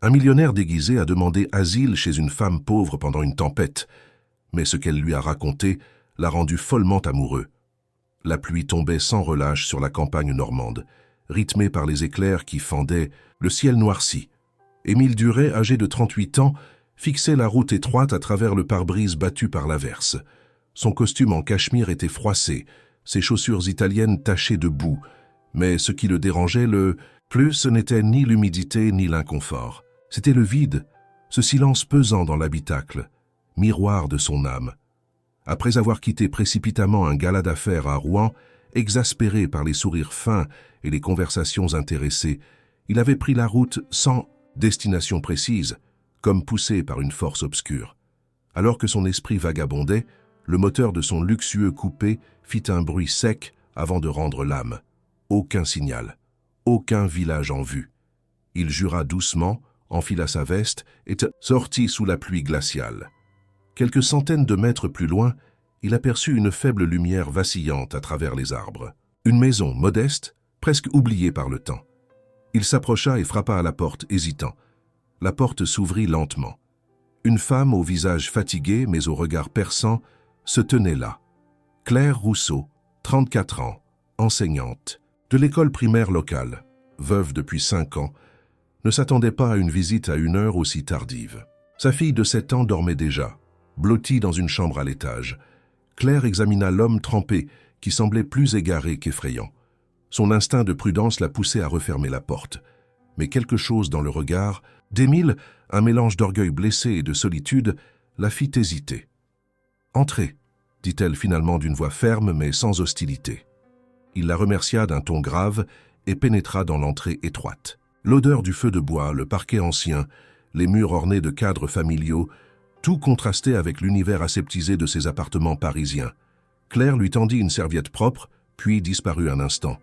Un millionnaire déguisé a demandé asile chez une femme pauvre pendant une tempête, mais ce qu'elle lui a raconté l'a rendu follement amoureux. La pluie tombait sans relâche sur la campagne normande, rythmée par les éclairs qui fendaient le ciel noirci. Émile Duret, âgé de 38 ans, fixait la route étroite à travers le pare-brise battu par l'averse. Son costume en cachemire était froissé, ses chaussures italiennes tachées de boue, mais ce qui le dérangeait le plus, ce n'était ni l'humidité ni l'inconfort. C'était le vide, ce silence pesant dans l'habitacle, miroir de son âme. Après avoir quitté précipitamment un gala d'affaires à Rouen, exaspéré par les sourires fins et les conversations intéressées, il avait pris la route sans destination précise, comme poussé par une force obscure. Alors que son esprit vagabondait, le moteur de son luxueux coupé fit un bruit sec avant de rendre l'âme. Aucun signal, aucun village en vue. Il jura doucement, enfila sa veste et sortit sous la pluie glaciale. Quelques centaines de mètres plus loin, il aperçut une faible lumière vacillante à travers les arbres. Une maison modeste, presque oubliée par le temps. Il s'approcha et frappa à la porte, hésitant. La porte s'ouvrit lentement. Une femme au visage fatigué mais au regard perçant se tenait là. Claire Rousseau, 34 ans, enseignante, de l'école primaire locale, veuve depuis 5 ans, ne s'attendait pas à une visite à une heure aussi tardive. Sa fille de 7 ans dormait déjà, blottie dans une chambre à l'étage. Claire examina l'homme trempé, qui semblait plus égaré qu'effrayant. Son instinct de prudence la poussait à refermer la porte. Mais quelque chose dans le regard d'Émile, un mélange d'orgueil blessé et de solitude, la fit hésiter. « Entrez », dit-elle finalement d'une voix ferme mais sans hostilité. Il la remercia d'un ton grave et pénétra dans l'entrée étroite. L'odeur du feu de bois, le parquet ancien, les murs ornés de cadres familiaux, tout contrastait avec l'univers aseptisé de ses appartements parisiens. Claire lui tendit une serviette propre, puis disparut un instant.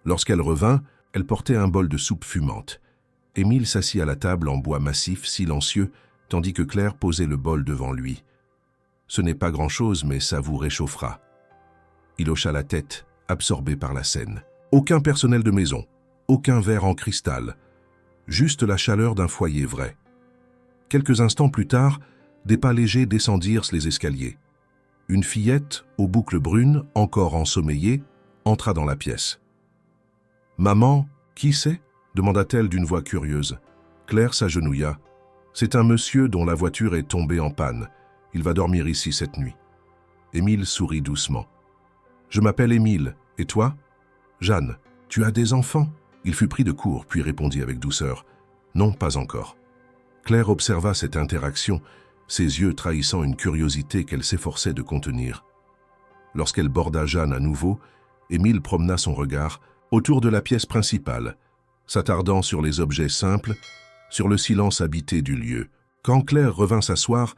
Lorsqu'elle revint, elle portait un bol de soupe fumante. Émile s'assit à la table en bois massif, silencieux, tandis que Claire posait le bol devant lui. « Ce n'est pas grand-chose, mais ça vous réchauffera. » Il hocha la tête, absorbé par la scène. Aucun personnel de maison, aucun verre en cristal, juste la chaleur d'un foyer vrai. Quelques instants plus tard, des pas légers descendirent les escaliers. Une fillette, aux boucles brunes, encore ensommeillée, entra dans la pièce. « Maman, qui c'est ?» demanda-t-elle d'une voix curieuse. Claire s'agenouilla. « C'est un monsieur dont la voiture est tombée en panne. Il va dormir ici cette nuit. » Émile sourit doucement. « Je m'appelle Émile. Et toi ?»« Jeanne. Tu as des enfants ?» Il fut pris de court, puis répondit avec douceur. « Non, pas encore. » Claire observa cette interaction, ses yeux trahissant une curiosité qu'elle s'efforçait de contenir. Lorsqu'elle borda Jeanne à nouveau, Émile promena son regard autour de la pièce principale, s'attardant sur les objets simples, sur le silence habité du lieu. Quand Claire revint s'asseoir,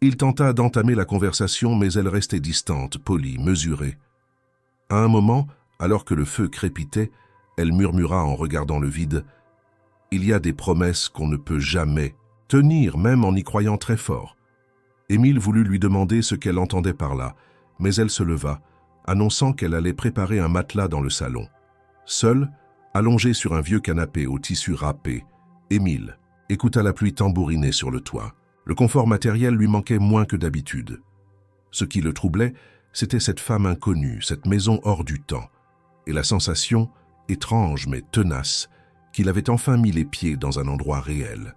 il tenta d'entamer la conversation, mais elle restait distante, polie, mesurée. À un moment, alors que le feu crépitait, elle murmura en regardant le vide « Il y a des promesses qu'on ne peut jamais tenir, même en y croyant très fort. » Émile voulut lui demander ce qu'elle entendait par là, mais elle se leva, annonçant qu'elle allait préparer un matelas dans le salon. Seul, allongé sur un vieux canapé au tissu râpé, Émile écouta la pluie tambouriner sur le toit. Le confort matériel lui manquait moins que d'habitude. Ce qui le troublait, c'était cette femme inconnue, cette maison hors du temps, et la sensation, étrange mais tenace, qu'il avait enfin mis les pieds dans un endroit réel.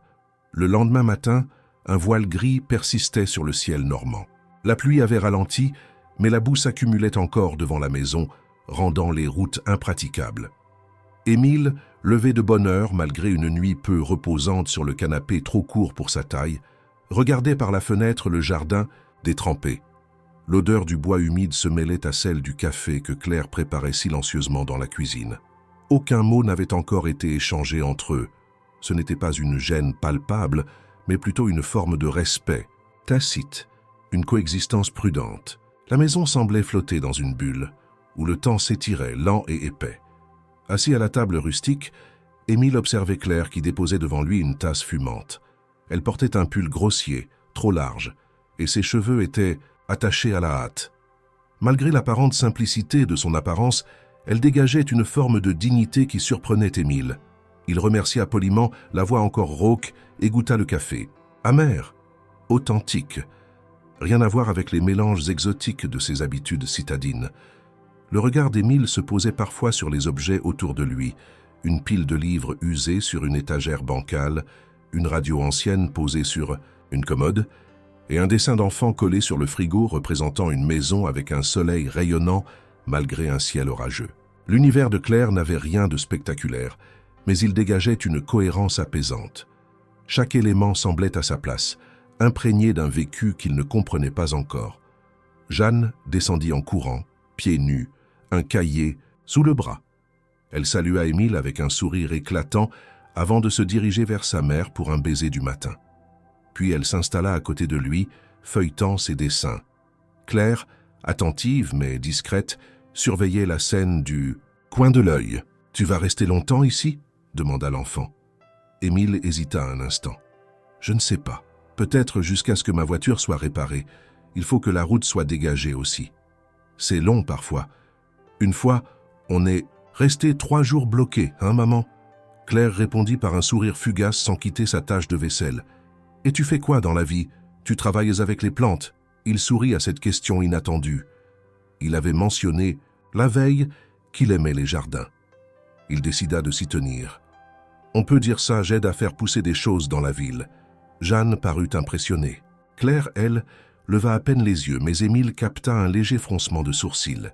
Le lendemain matin, un voile gris persistait sur le ciel normand. La pluie avait ralenti, mais la boue s'accumulait encore devant la maison, rendant les routes impraticables. Émile, levé de bonne heure malgré une nuit peu reposante sur le canapé trop court pour sa taille, regardait par la fenêtre le jardin détrempé. L'odeur du bois humide se mêlait à celle du café que Claire préparait silencieusement dans la cuisine. Aucun mot n'avait encore été échangé entre eux. Ce n'était pas une gêne palpable, mais plutôt une forme de respect, tacite, une coexistence prudente. La maison semblait flotter dans une bulle, où le temps s'étirait, lent et épais. Assis à la table rustique, Émile observait Claire qui déposait devant lui une tasse fumante. Elle portait un pull grossier, trop large, et ses cheveux étaient attachés à la hâte. Malgré l'apparente simplicité de son apparence, elle dégageait une forme de dignité qui surprenait Émile. Il remercia poliment, la voix encore rauque, et goûta le café. Amer, authentique. Rien à voir avec les mélanges exotiques de ses habitudes citadines. Le regard d'Émile se posait parfois sur les objets autour de lui, une pile de livres usés sur une étagère bancale, une radio ancienne posée sur une commode, et un dessin d'enfant collé sur le frigo représentant une maison avec un soleil rayonnant malgré un ciel orageux. L'univers de Claire n'avait rien de spectaculaire, mais il dégageait une cohérence apaisante. Chaque élément semblait à sa place, imprégné d'un vécu qu'il ne comprenait pas encore. Jeanne descendit en courant, pieds nus, un cahier sous le bras. Elle salua Émile avec un sourire éclatant avant de se diriger vers sa mère pour un baiser du matin. Puis elle s'installa à côté de lui, feuilletant ses dessins. Claire, attentive mais discrète, surveillait la scène du coin de l'œil. « Tu vas rester longtemps ici ?» demanda l'enfant. Émile hésita un instant. « Je ne sais pas. Peut-être jusqu'à ce que ma voiture soit réparée. Il faut que la route soit dégagée aussi. C'est long parfois. Une fois, on est resté 3 jours bloqués, hein maman ?» Claire répondit par un sourire fugace sans quitter sa tâche de vaisselle. « Et tu fais quoi dans la vie? Tu travailles avec les plantes ?» Il sourit à cette question inattendue. Il avait mentionné, la veille, qu'il aimait les jardins. Il décida de s'y tenir. « On peut dire ça, j'aide à faire pousser des choses dans la ville. » Jeanne parut impressionnée. Claire, elle, leva à peine les yeux, mais Émile capta un léger froncement de sourcils.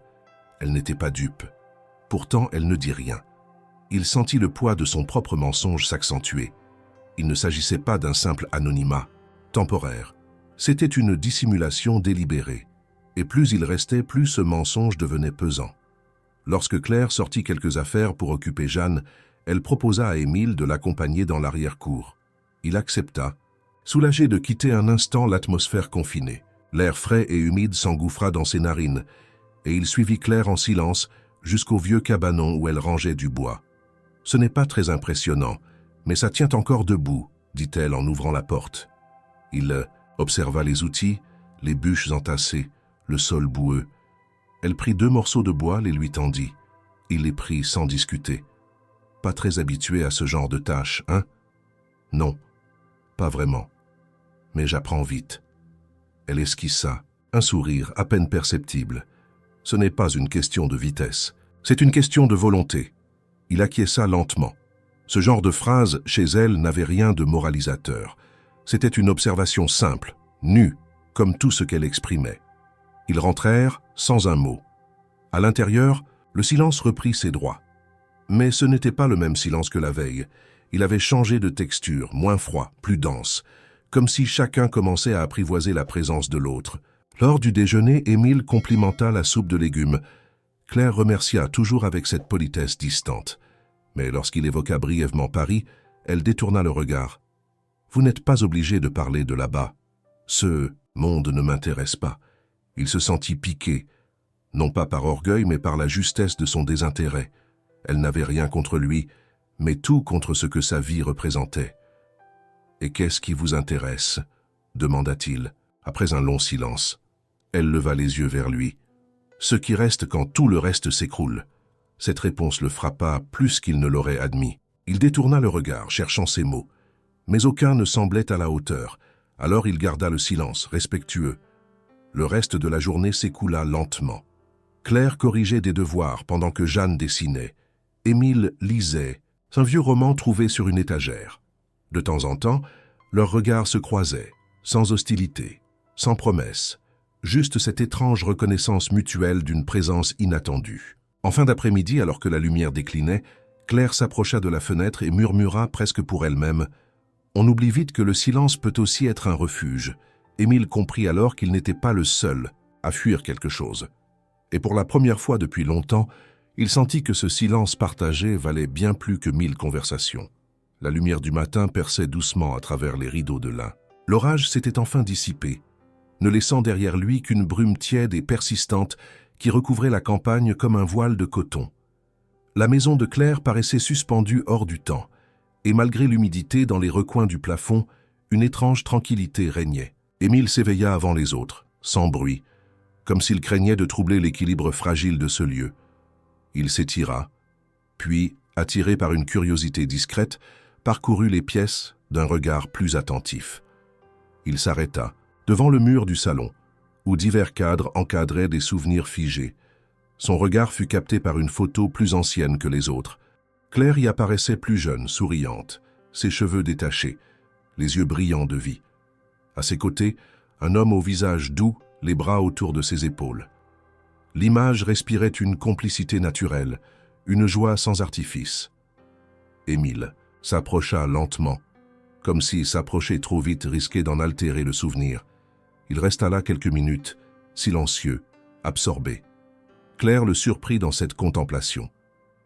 Elle n'était pas dupe. Pourtant, elle ne dit rien. Il sentit le poids de son propre mensonge s'accentuer. Il ne s'agissait pas d'un simple anonymat, temporaire. C'était une dissimulation délibérée. Et plus il restait, plus ce mensonge devenait pesant. Lorsque Claire sortit quelques affaires pour occuper Jeanne, elle proposa à Émile de l'accompagner dans l'arrière-cour. Il accepta, soulagé de quitter un instant l'atmosphère confinée. L'air frais et humide s'engouffra dans ses narines, et il suivit Claire en silence jusqu'au vieux cabanon où elle rangeait du bois. « Ce n'est pas très impressionnant, mais ça tient encore debout, » dit-elle en ouvrant la porte. Il observa les outils, les bûches entassées, le sol boueux. Elle prit 2 morceaux de bois, les lui tendit. Il les prit sans discuter. « Pas très habitué à ce genre de tâches, hein ?»« Non, pas vraiment. Mais j'apprends vite. » Elle esquissa, un sourire à peine perceptible. Ce n'est pas une question de vitesse, c'est une question de volonté. Il acquiesça lentement. Ce genre de phrase, chez elle, n'avait rien de moralisateur. C'était une observation simple, nue, comme tout ce qu'elle exprimait. Ils rentrèrent sans un mot. À l'intérieur, le silence reprit ses droits. Mais ce n'était pas le même silence que la veille. Il avait changé de texture, moins froid, plus dense, comme si chacun commençait à apprivoiser la présence de l'autre. Lors du déjeuner, Émile complimenta la soupe de légumes. Claire remercia, toujours avec cette politesse distante. Mais lorsqu'il évoqua brièvement Paris, elle détourna le regard. « Vous n'êtes pas obligé de parler de là-bas. Ce monde ne m'intéresse pas. » Il se sentit piqué, non pas par orgueil, mais par la justesse de son désintérêt. Elle n'avait rien contre lui, mais tout contre ce que sa vie représentait. « Et qu'est-ce qui vous intéresse ?» demanda-t-il, après un long silence. Elle leva les yeux vers lui. « Ce qui reste quand tout le reste s'écroule. » Cette réponse le frappa plus qu'il ne l'aurait admis. Il détourna le regard, cherchant ses mots. Mais aucun ne semblait à la hauteur. Alors il garda le silence, respectueux. Le reste de la journée s'écoula lentement. Claire corrigeait des devoirs pendant que Jeanne dessinait. Émile lisait, un vieux roman trouvé sur une étagère. De temps en temps, leurs regards se croisaient, sans hostilité, sans promesse, juste cette étrange reconnaissance mutuelle d'une présence inattendue. En fin d'après-midi, alors que la lumière déclinait, Claire s'approcha de la fenêtre et murmura presque pour elle-même « On oublie vite que le silence peut aussi être un refuge. » Émile comprit alors qu'il n'était pas le seul à fuir quelque chose. Et pour la première fois depuis longtemps, il sentit que ce silence partagé valait bien plus que 1000 conversations. La lumière du matin perçait doucement à travers les rideaux de lin. L'orage s'était enfin dissipé, ne laissant derrière lui qu'une brume tiède et persistante qui recouvrait la campagne comme un voile de coton. La maison de Claire paraissait suspendue hors du temps, et malgré l'humidité dans les recoins du plafond, une étrange tranquillité régnait. Émile s'éveilla avant les autres, sans bruit, comme s'il craignait de troubler l'équilibre fragile de ce lieu. Il s'étira, puis attiré par une curiosité discrète, parcourut les pièces d'un regard plus attentif. Il s'arrêta, devant le mur du salon, où divers cadres encadraient des souvenirs figés. Son regard fut capté par une photo plus ancienne que les autres. Claire y apparaissait plus jeune, souriante, ses cheveux détachés, les yeux brillants de vie. À ses côtés, un homme au visage doux, les bras autour de ses épaules. L'image respirait une complicité naturelle, une joie sans artifice. Émile s'approcha lentement, comme si s'approcher trop vite risquait d'en altérer le souvenir. Il resta là quelques minutes, silencieux, absorbé. Claire le surprit dans cette contemplation.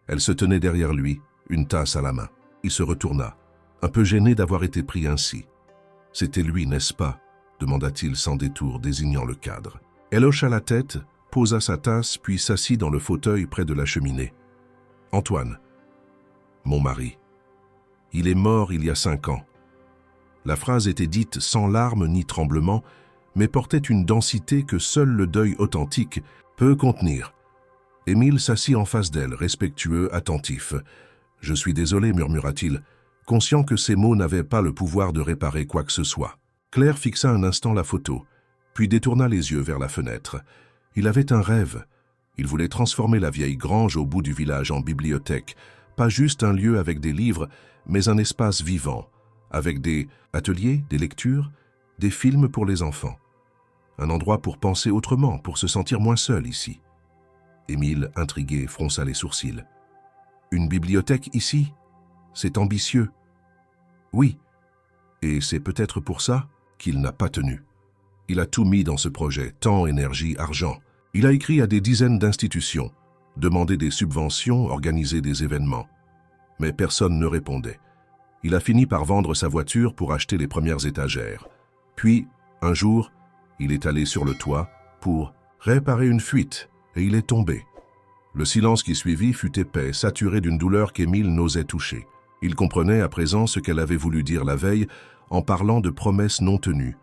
Elle se tenait derrière lui, une tasse à la main. Il se retourna, un peu gêné d'avoir été pris ainsi. « C'était lui, n'est-ce pas ?» demanda-t-il sans détour, désignant le cadre. Elle hocha la tête, posa sa tasse, puis s'assit dans le fauteuil près de la cheminée. « Antoine, mon mari. Il est mort il y a 5 ans. » La phrase était dite sans larmes ni tremblement, mais portait une densité que seul le deuil authentique peut contenir. Émile s'assit en face d'elle, respectueux, attentif. « Je suis désolé, murmura-t-il, conscient que ces mots n'avaient pas le pouvoir de réparer quoi que ce soit. » Claire fixa un instant la photo, puis détourna les yeux vers la fenêtre. Il avait un rêve. Il voulait transformer la vieille grange au bout du village en bibliothèque, pas juste un lieu avec des livres, mais un espace vivant, avec des ateliers, des lectures, des films pour les enfants. Un endroit pour penser autrement, pour se sentir moins seul ici. Émile, intrigué, fronça les sourcils. « Une bibliothèque ici? C'est ambitieux. » « Oui, et c'est peut-être pour ça qu'il n'a pas tenu. Il a tout mis dans ce projet, temps, énergie, argent. Il a écrit à des dizaines d'institutions, demandé des subventions, organisé des événements. Mais personne ne répondait. Il a fini par vendre sa voiture pour acheter les premières étagères. Puis, un jour, il est allé sur le toit pour réparer une fuite et il est tombé. Le silence qui suivit fut épais, saturé d'une douleur qu'Émile n'osait toucher. Il comprenait à présent ce qu'elle avait voulu dire la veille en parlant de promesses non tenues.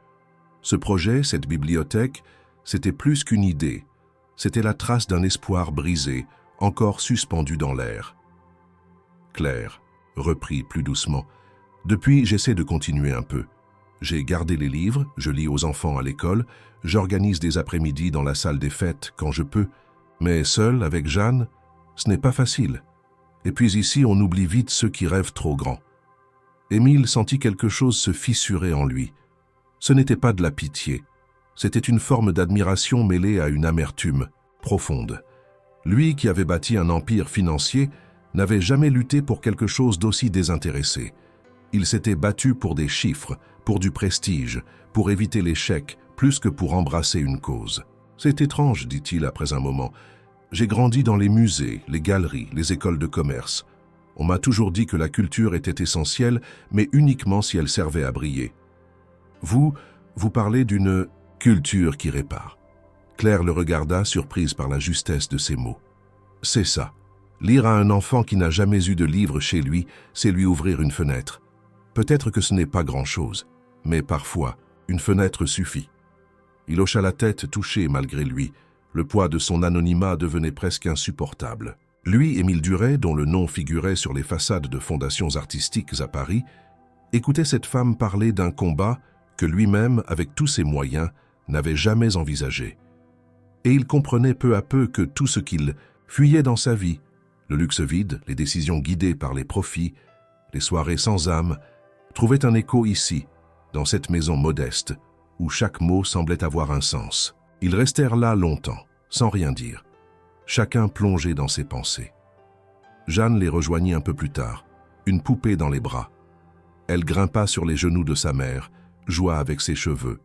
Ce projet, cette bibliothèque, c'était plus qu'une idée. C'était la trace d'un espoir brisé, encore suspendu dans l'air. Claire reprit plus doucement. « Depuis, j'essaie de continuer un peu. J'ai gardé les livres, je lis aux enfants à l'école, j'organise des après-midi dans la salle des fêtes quand je peux. Mais seul, avec Jeanne, ce n'est pas facile. Et puis ici, on oublie vite ceux qui rêvent trop grand. » Émile sentit quelque chose se fissurer en lui. Ce n'était pas de la pitié. C'était une forme d'admiration mêlée à une amertume profonde. Lui qui avait bâti un empire financier n'avait jamais lutté pour quelque chose d'aussi désintéressé. Il s'était battu pour des chiffres, pour du prestige, pour éviter l'échec, plus que pour embrasser une cause. « C'est étrange, dit-il après un moment. J'ai grandi dans les musées, les galeries, les écoles de commerce. On m'a toujours dit que la culture était essentielle, mais uniquement si elle servait à briller. Vous parlez d'une culture qui répare. » Claire le regarda, surprise par la justesse de ses mots. « C'est ça. Lire à un enfant qui n'a jamais eu de livre chez lui, c'est lui ouvrir une fenêtre. Peut-être que ce n'est pas grand-chose, mais parfois, une fenêtre suffit. » Il hocha la tête, touché malgré lui. Le poids de son anonymat devenait presque insupportable. Lui, Émile Duret, dont le nom figurait sur les façades de fondations artistiques à Paris, écoutait cette femme parler d'un combat que lui-même, avec tous ses moyens, n'avait jamais envisagé. Et il comprenait peu à peu que tout ce qu'il fuyait dans sa vie, le luxe vide, les décisions guidées par les profits, les soirées sans âme, trouvait un écho ici, dans cette maison modeste, où chaque mot semblait avoir un sens. Ils restèrent là longtemps, sans rien dire, chacun plongé dans ses pensées. Jeanne les rejoignit un peu plus tard, une poupée dans les bras. Elle grimpa sur les genoux de sa mère, joua avec ses cheveux,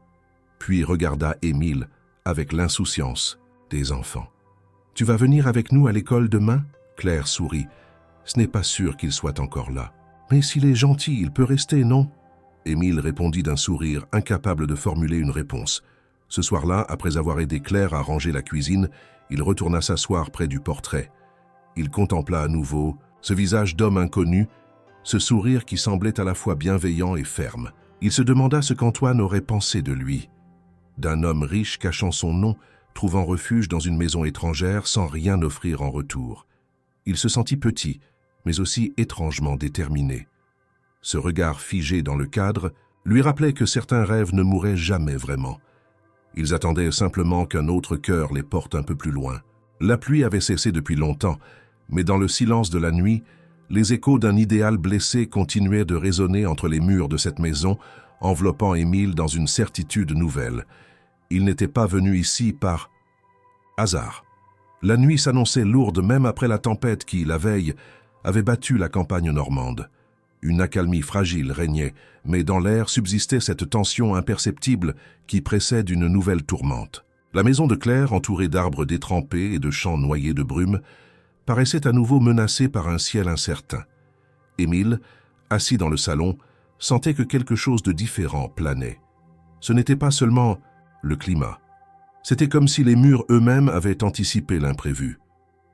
puis regarda Émile avec l'insouciance des enfants. « Tu vas venir avec nous à l'école demain ?» Claire sourit. « Ce n'est pas sûr qu'il soit encore là. »« Mais s'il est gentil, il peut rester, non ?» Émile répondit d'un sourire, incapable de formuler une réponse. Ce soir-là, après avoir aidé Claire à ranger la cuisine, il retourna s'asseoir près du portrait. Il contempla à nouveau ce visage d'homme inconnu, ce sourire qui semblait à la fois bienveillant et ferme. Il se demanda ce qu'Antoine aurait pensé de lui. D'un homme riche cachant son nom, trouvant refuge dans une maison étrangère sans rien offrir en retour. Il se sentit petit, mais aussi étrangement déterminé. Ce regard figé dans le cadre lui rappelait que certains rêves ne mouraient jamais vraiment. Ils attendaient simplement qu'un autre cœur les porte un peu plus loin. La pluie avait cessé depuis longtemps, mais dans le silence de la nuit, les échos d'un idéal blessé continuaient de résonner entre les murs de cette maison, enveloppant Émile dans une certitude nouvelle. Il n'était pas venu ici par hasard. La nuit s'annonçait lourde même après la tempête qui, la veille, avait battu la campagne normande. Une accalmie fragile régnait, mais dans l'air subsistait cette tension imperceptible qui précède une nouvelle tourmente. La maison de Claire, entourée d'arbres détrempés et de champs noyés de brume, paraissait à nouveau menacée par un ciel incertain. Émile, assis dans le salon, sentait que quelque chose de différent planait. Ce n'était pas seulement le climat. C'était comme si les murs eux-mêmes avaient anticipé l'imprévu.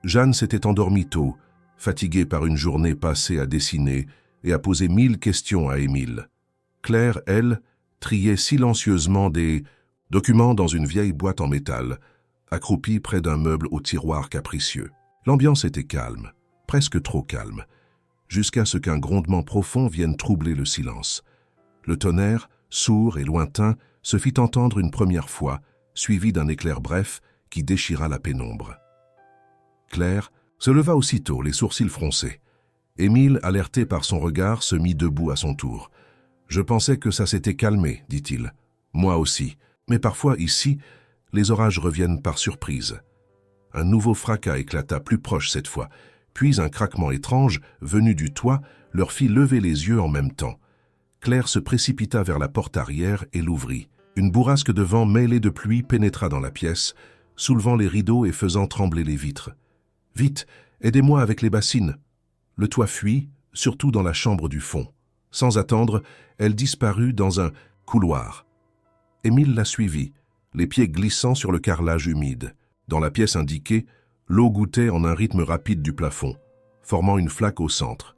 Jeanne s'était endormie tôt, fatiguée par une journée passée à dessiner et à poser 1000 questions à Émile. Claire, elle, triait silencieusement des documents dans une vieille boîte en métal, accroupie près d'un meuble au tiroir capricieux. L'ambiance était calme, presque trop calme, jusqu'à ce qu'un grondement profond vienne troubler le silence. Le tonnerre, sourd et lointain, se fit entendre une première fois, suivi d'un éclair bref qui déchira la pénombre. Claire se leva aussitôt, les sourcils froncés. Émile, alerté par son regard, se mit debout à son tour. « Je pensais que ça s'était calmé, dit-il. Moi aussi. Mais parfois, ici, les orages reviennent par surprise. » Un nouveau fracas éclata plus proche cette fois, puis un craquement étrange, venu du toit, leur fit lever les yeux en même temps. Claire se précipita vers la porte arrière et l'ouvrit. Une bourrasque de vent mêlée de pluie pénétra dans la pièce, soulevant les rideaux et faisant trembler les vitres. « Vite, aidez-moi avec les bassines !» Le toit fuit, surtout dans la chambre du fond. Sans attendre, elle disparut dans un couloir. Émile la suivit, les pieds glissant sur le carrelage humide. Dans la pièce indiquée, l'eau gouttait en un rythme rapide du plafond, formant une flaque au centre.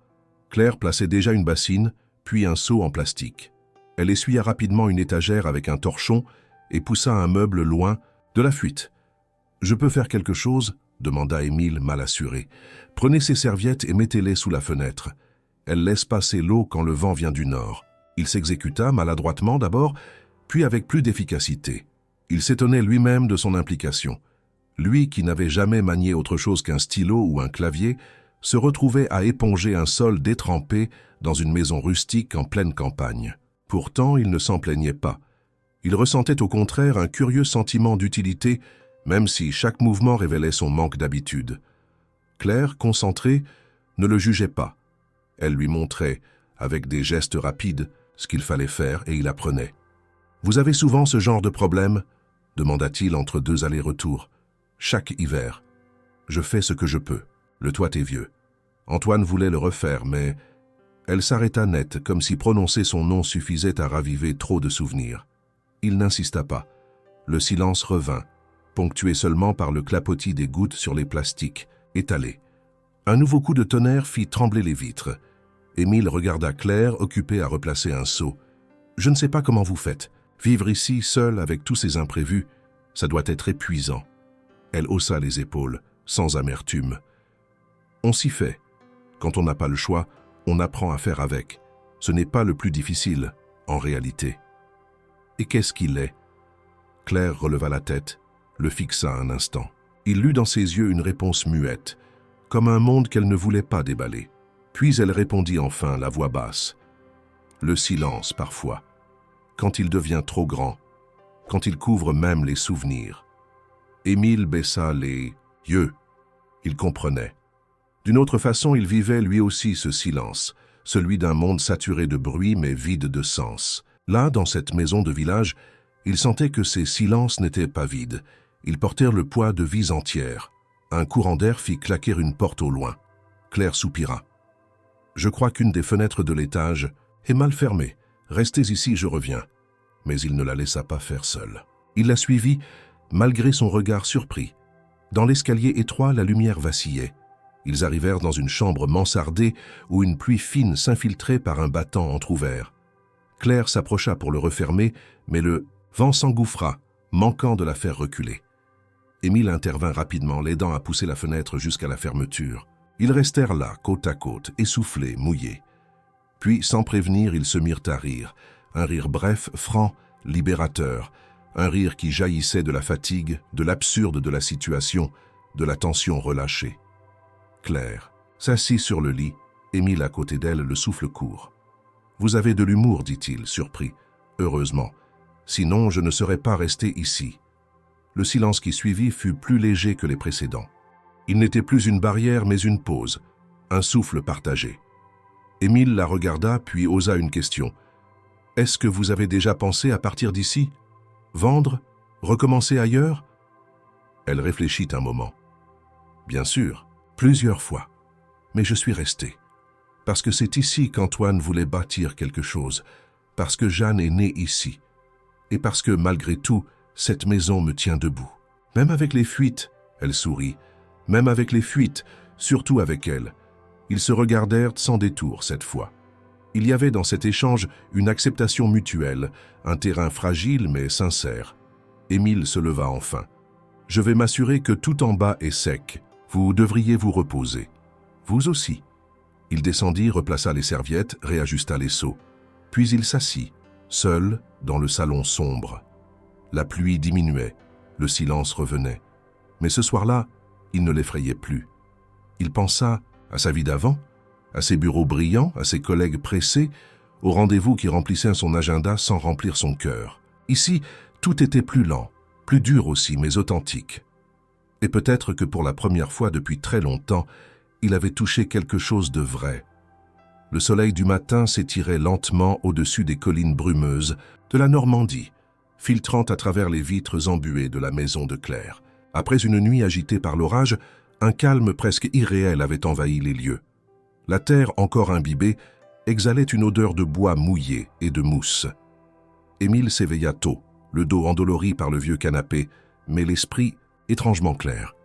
Claire plaçait déjà une bassine, puis un seau en plastique. Elle essuya rapidement une étagère avec un torchon et poussa un meuble loin de la fuite. « Je peux faire quelque chose ?» demanda Émile mal assuré. « Prenez ces serviettes et mettez-les sous la fenêtre. Elle laisse passer l'eau quand le vent vient du nord. » Il s'exécuta maladroitement d'abord, puis avec plus d'efficacité. Il s'étonnait lui-même de son implication. Lui, qui n'avait jamais manié autre chose qu'un stylo ou un clavier, se retrouvait à éponger un sol détrempé dans une maison rustique en pleine campagne. Pourtant, il ne s'en plaignait pas. Il ressentait au contraire un curieux sentiment d'utilité, même si chaque mouvement révélait son manque d'habitude. Claire, concentrée, ne le jugeait pas. Elle lui montrait, avec des gestes rapides, ce qu'il fallait faire et il apprenait. « Vous avez souvent ce genre de problème ?» demanda-t-il entre deux allers-retours. « Chaque hiver. Je fais ce que je peux. Le toit est vieux. » Antoine voulait le refaire, mais elle s'arrêta net, comme si prononcer son nom suffisait à raviver trop de souvenirs. Il n'insista pas. Le silence revint, ponctué seulement par le clapotis des gouttes sur les plastiques, étalés. Un nouveau coup de tonnerre fit trembler les vitres. Émile regarda Claire, occupée à replacer un seau. « Je ne sais pas comment vous faites. Vivre ici, seul, avec tous ces imprévus, ça doit être épuisant. » Elle haussa les épaules, sans amertume. « On s'y fait. Quand on n'a pas le choix, on apprend à faire avec. Ce n'est pas le plus difficile, en réalité. » « Et qu'est-ce qu'il est ?» Claire releva la tête, le fixa un instant. Il lut dans ses yeux une réponse muette, comme un monde qu'elle ne voulait pas déballer. Puis elle répondit enfin, la voix basse. « Le silence, parfois. Quand il devient trop grand, quand il couvre même les souvenirs. » Émile baissa les yeux. Il comprenait. D'une autre façon, il vivait lui aussi ce silence, celui d'un monde saturé de bruit mais vide de sens. Là, dans cette maison de village, il sentait que ces silences n'étaient pas vides. Ils portèrent le poids de vies entières. Un courant d'air fit claquer une porte au loin. Claire soupira. « Je crois qu'une des fenêtres de l'étage est mal fermée. Restez ici, je reviens. » Mais il ne la laissa pas faire seule. Il la suivit, malgré son regard surpris. Dans l'escalier étroit, la lumière vacillait. Ils arrivèrent dans une chambre mansardée où une pluie fine s'infiltrait par un battant entrouvert. Claire s'approcha pour le refermer, mais le vent s'engouffra, manquant de la faire reculer. Émile intervint rapidement, l'aidant à pousser la fenêtre jusqu'à la fermeture. Ils restèrent là, côte à côte, essoufflés, mouillés. Puis, sans prévenir, ils se mirent à rire. Un rire bref, franc, libérateur. Un rire qui jaillissait de la fatigue, de l'absurde de la situation, de la tension relâchée. Claire s'assit sur le lit, Émile à côté d'elle, le souffle court. « Vous avez de l'humour, dit-il, surpris. Heureusement. Sinon, je ne serais pas resté ici. » Le silence qui suivit fut plus léger que les précédents. Il n'était plus une barrière, mais une pause, un souffle partagé. Émile la regarda, puis osa une question. « Est-ce que vous avez déjà pensé à partir d'ici? Vendre? Recommencer ailleurs ?» Elle réfléchit un moment. « Bien sûr, plusieurs fois. Mais je suis resté. Parce que c'est ici qu'Antoine voulait bâtir quelque chose, parce que Jeanne est née ici, et parce que, malgré tout, cette maison me tient debout. Même avec les fuites, elle sourit, même avec les fuites, surtout avec elle. Ils se regardèrent sans détour cette fois. Il y avait dans cet échange une acceptation mutuelle, un terrain fragile mais sincère. Émile se leva enfin. « Je vais m'assurer que tout en bas est sec. Vous devriez vous reposer. Vous aussi. » Il descendit, replaça les serviettes, réajusta les seaux. Puis il s'assit, seul, dans le salon sombre. La pluie diminuait, le silence revenait. Mais ce soir-là, il ne l'effrayait plus. Il pensa à sa vie d'avant, à ses bureaux brillants, à ses collègues pressés, aux rendez-vous qui remplissaient son agenda sans remplir son cœur. Ici, tout était plus lent, plus dur aussi, mais authentique. Et peut-être que pour la première fois depuis très longtemps, il avait touché quelque chose de vrai. Le soleil du matin s'étirait lentement au-dessus des collines brumeuses de la Normandie, filtrant à travers les vitres embuées de la maison de Claire. Après une nuit agitée par l'orage, un calme presque irréel avait envahi les lieux. La terre, encore imbibée, exhalait une odeur de bois mouillé et de mousse. Émile s'éveilla tôt, le dos endolori par le vieux canapé, mais l'esprit étrangement clair.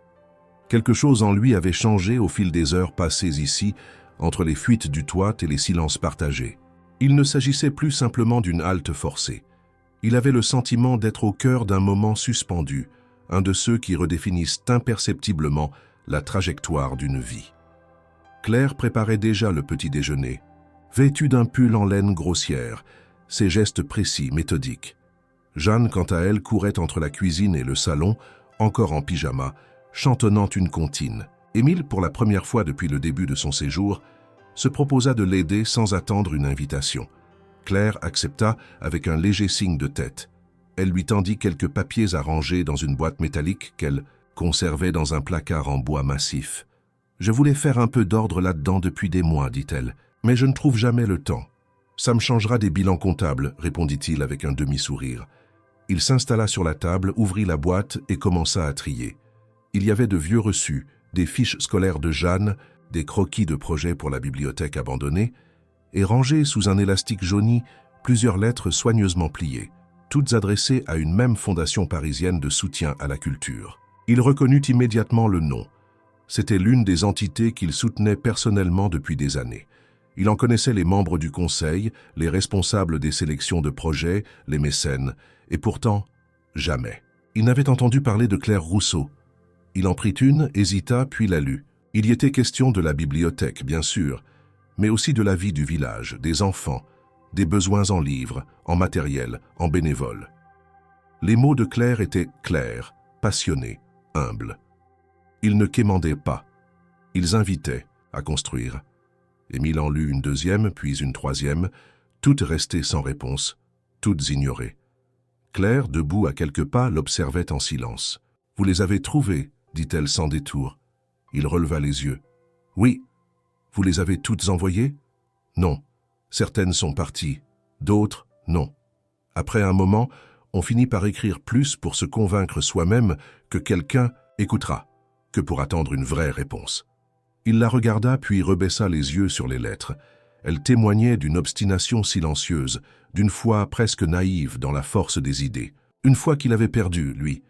Quelque chose en lui avait changé au fil des heures passées ici, entre les fuites du toit et les silences partagés. Il ne s'agissait plus simplement d'une halte forcée. Il avait le sentiment d'être au cœur d'un moment suspendu, un de ceux qui redéfinissent imperceptiblement la trajectoire d'une vie. Claire préparait déjà le petit déjeuner, vêtue d'un pull en laine grossière, ses gestes précis, méthodiques. Jeanne, quant à elle, courait entre la cuisine et le salon, encore en pyjama, chantonnant une comptine. Émile, pour la première fois depuis le début de son séjour, se proposa de l'aider sans attendre une invitation. Claire accepta avec un léger signe de tête. Elle lui tendit quelques papiers à ranger dans une boîte métallique qu'elle conservait dans un placard en bois massif. « Je voulais faire un peu d'ordre là-dedans depuis des mois, dit-elle, mais je ne trouve jamais le temps. »« Ça me changera des bilans comptables, » répondit-il avec un demi-sourire. Il s'installa sur la table, ouvrit la boîte et commença à trier. Il y avait de vieux reçus, des fiches scolaires de Jeanne, des croquis de projets pour la bibliothèque abandonnée, et rangées sous un élastique jauni, plusieurs lettres soigneusement pliées, toutes adressées à une même fondation parisienne de soutien à la culture. Il reconnut immédiatement le nom. C'était l'une des entités qu'il soutenait personnellement depuis des années. Il en connaissait les membres du conseil, les responsables des sélections de projets, les mécènes, et pourtant, jamais. Il n'avait entendu parler de Claire Rousseau. Il en prit une, hésita, puis la lut. Il y était question de la bibliothèque, bien sûr, mais aussi de la vie du village, des enfants, des besoins en livres, en matériel, en bénévoles. Les mots de Claire étaient clairs, passionnés, humbles. Ils ne quémandaient pas. Ils invitaient à construire. Émile en lut une deuxième, puis une troisième, toutes restées sans réponse, toutes ignorées. Claire, debout à quelques pas, l'observait en silence. « Vous les avez trouvées » dit-elle sans détour. Il releva les yeux. « Oui. Vous les avez toutes envoyées ?»« Non. Certaines sont parties. D'autres, non. » Après un moment, on finit par écrire plus pour se convaincre soi-même que quelqu'un écoutera, que pour attendre une vraie réponse. Il la regarda puis rebaissa les yeux sur les lettres. Elles témoignaient d'une obstination silencieuse, d'une foi presque naïve dans la force des idées. Une foi qu'il avait perdue, lui,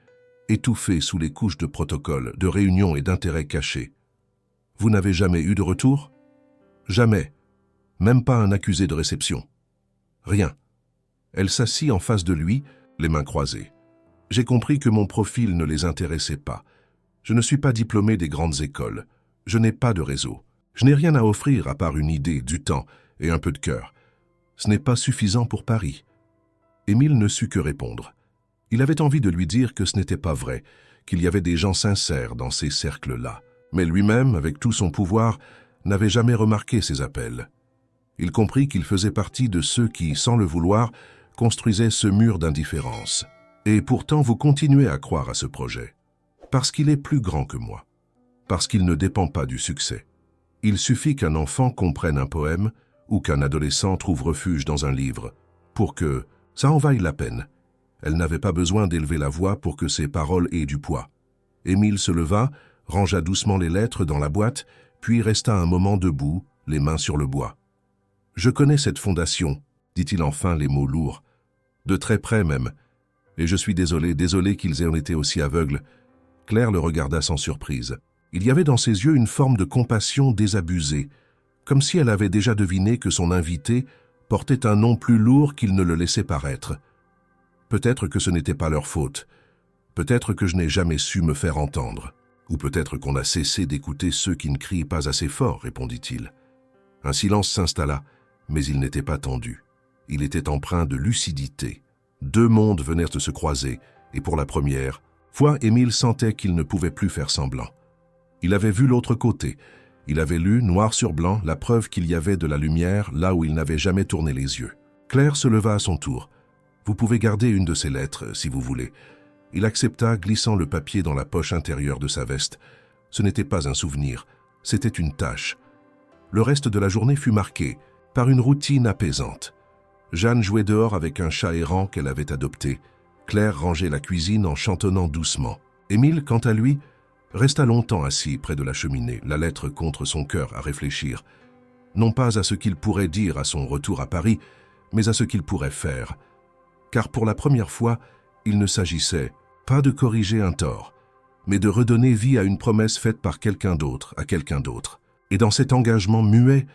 étouffé sous les couches de protocoles, de réunions et d'intérêts cachés. « Vous n'avez jamais eu de retour ?»« Jamais. Même pas un accusé de réception. »« Rien. » Elle s'assit en face de lui, les mains croisées. « J'ai compris que mon profil ne les intéressait pas. Je ne suis pas diplômé des grandes écoles. Je n'ai pas de réseau. Je n'ai rien à offrir à part une idée, du temps et un peu de cœur. Ce n'est pas suffisant pour Paris. » Émile ne sut que répondre. Il avait envie de lui dire que ce n'était pas vrai, qu'il y avait des gens sincères dans ces cercles-là. Mais lui-même, avec tout son pouvoir, n'avait jamais remarqué ces appels. Il comprit qu'il faisait partie de ceux qui, sans le vouloir, construisaient ce mur d'indifférence. Et pourtant, vous continuez à croire à ce projet. Parce qu'il est plus grand que moi. Parce qu'il ne dépend pas du succès. Il suffit qu'un enfant comprenne un poème ou qu'un adolescent trouve refuge dans un livre pour que ça en vaille la peine. Elle n'avait pas besoin d'élever la voix pour que ses paroles aient du poids. Émile se leva, rangea doucement les lettres dans la boîte, puis resta un moment debout, les mains sur le bois. « Je connais cette fondation, » dit-il enfin les mots lourds, « de très près même, et je suis désolé qu'ils aient été aussi aveugles. » Claire le regarda sans surprise. Il y avait dans ses yeux une forme de compassion désabusée, comme si elle avait déjà deviné que son invité portait un nom plus lourd qu'il ne le laissait paraître. Peut-être que ce n'était pas leur faute. Peut-être que je n'ai jamais su me faire entendre. Ou peut-être qu'on a cessé d'écouter ceux qui ne crient pas assez fort, répondit-il. Un silence s'installa, mais il n'était pas tendu. Il était empreint de lucidité. Deux mondes venaient de se croiser, et pour la première fois, Émile sentait qu'il ne pouvait plus faire semblant. Il avait vu l'autre côté. Il avait lu, noir sur blanc, la preuve qu'il y avait de la lumière là où il n'avait jamais tourné les yeux. Claire se leva à son tour. « Vous pouvez garder une de ces lettres, si vous voulez. » Il accepta, glissant le papier dans la poche intérieure de sa veste. Ce n'était pas un souvenir, c'était une tâche. Le reste de la journée fut marqué par une routine apaisante. Jeanne jouait dehors avec un chat errant qu'elle avait adopté. Claire rangeait la cuisine en chantonnant doucement. Émile, quant à lui, resta longtemps assis près de la cheminée, la lettre contre son cœur, à réfléchir. Non pas à ce qu'il pourrait dire à son retour à Paris, mais à ce qu'il pourrait faire. Car pour la première fois, il ne s'agissait pas de corriger un tort, mais de redonner vie à une promesse faite par quelqu'un d'autre, à quelqu'un d'autre. Et dans cet engagement muet,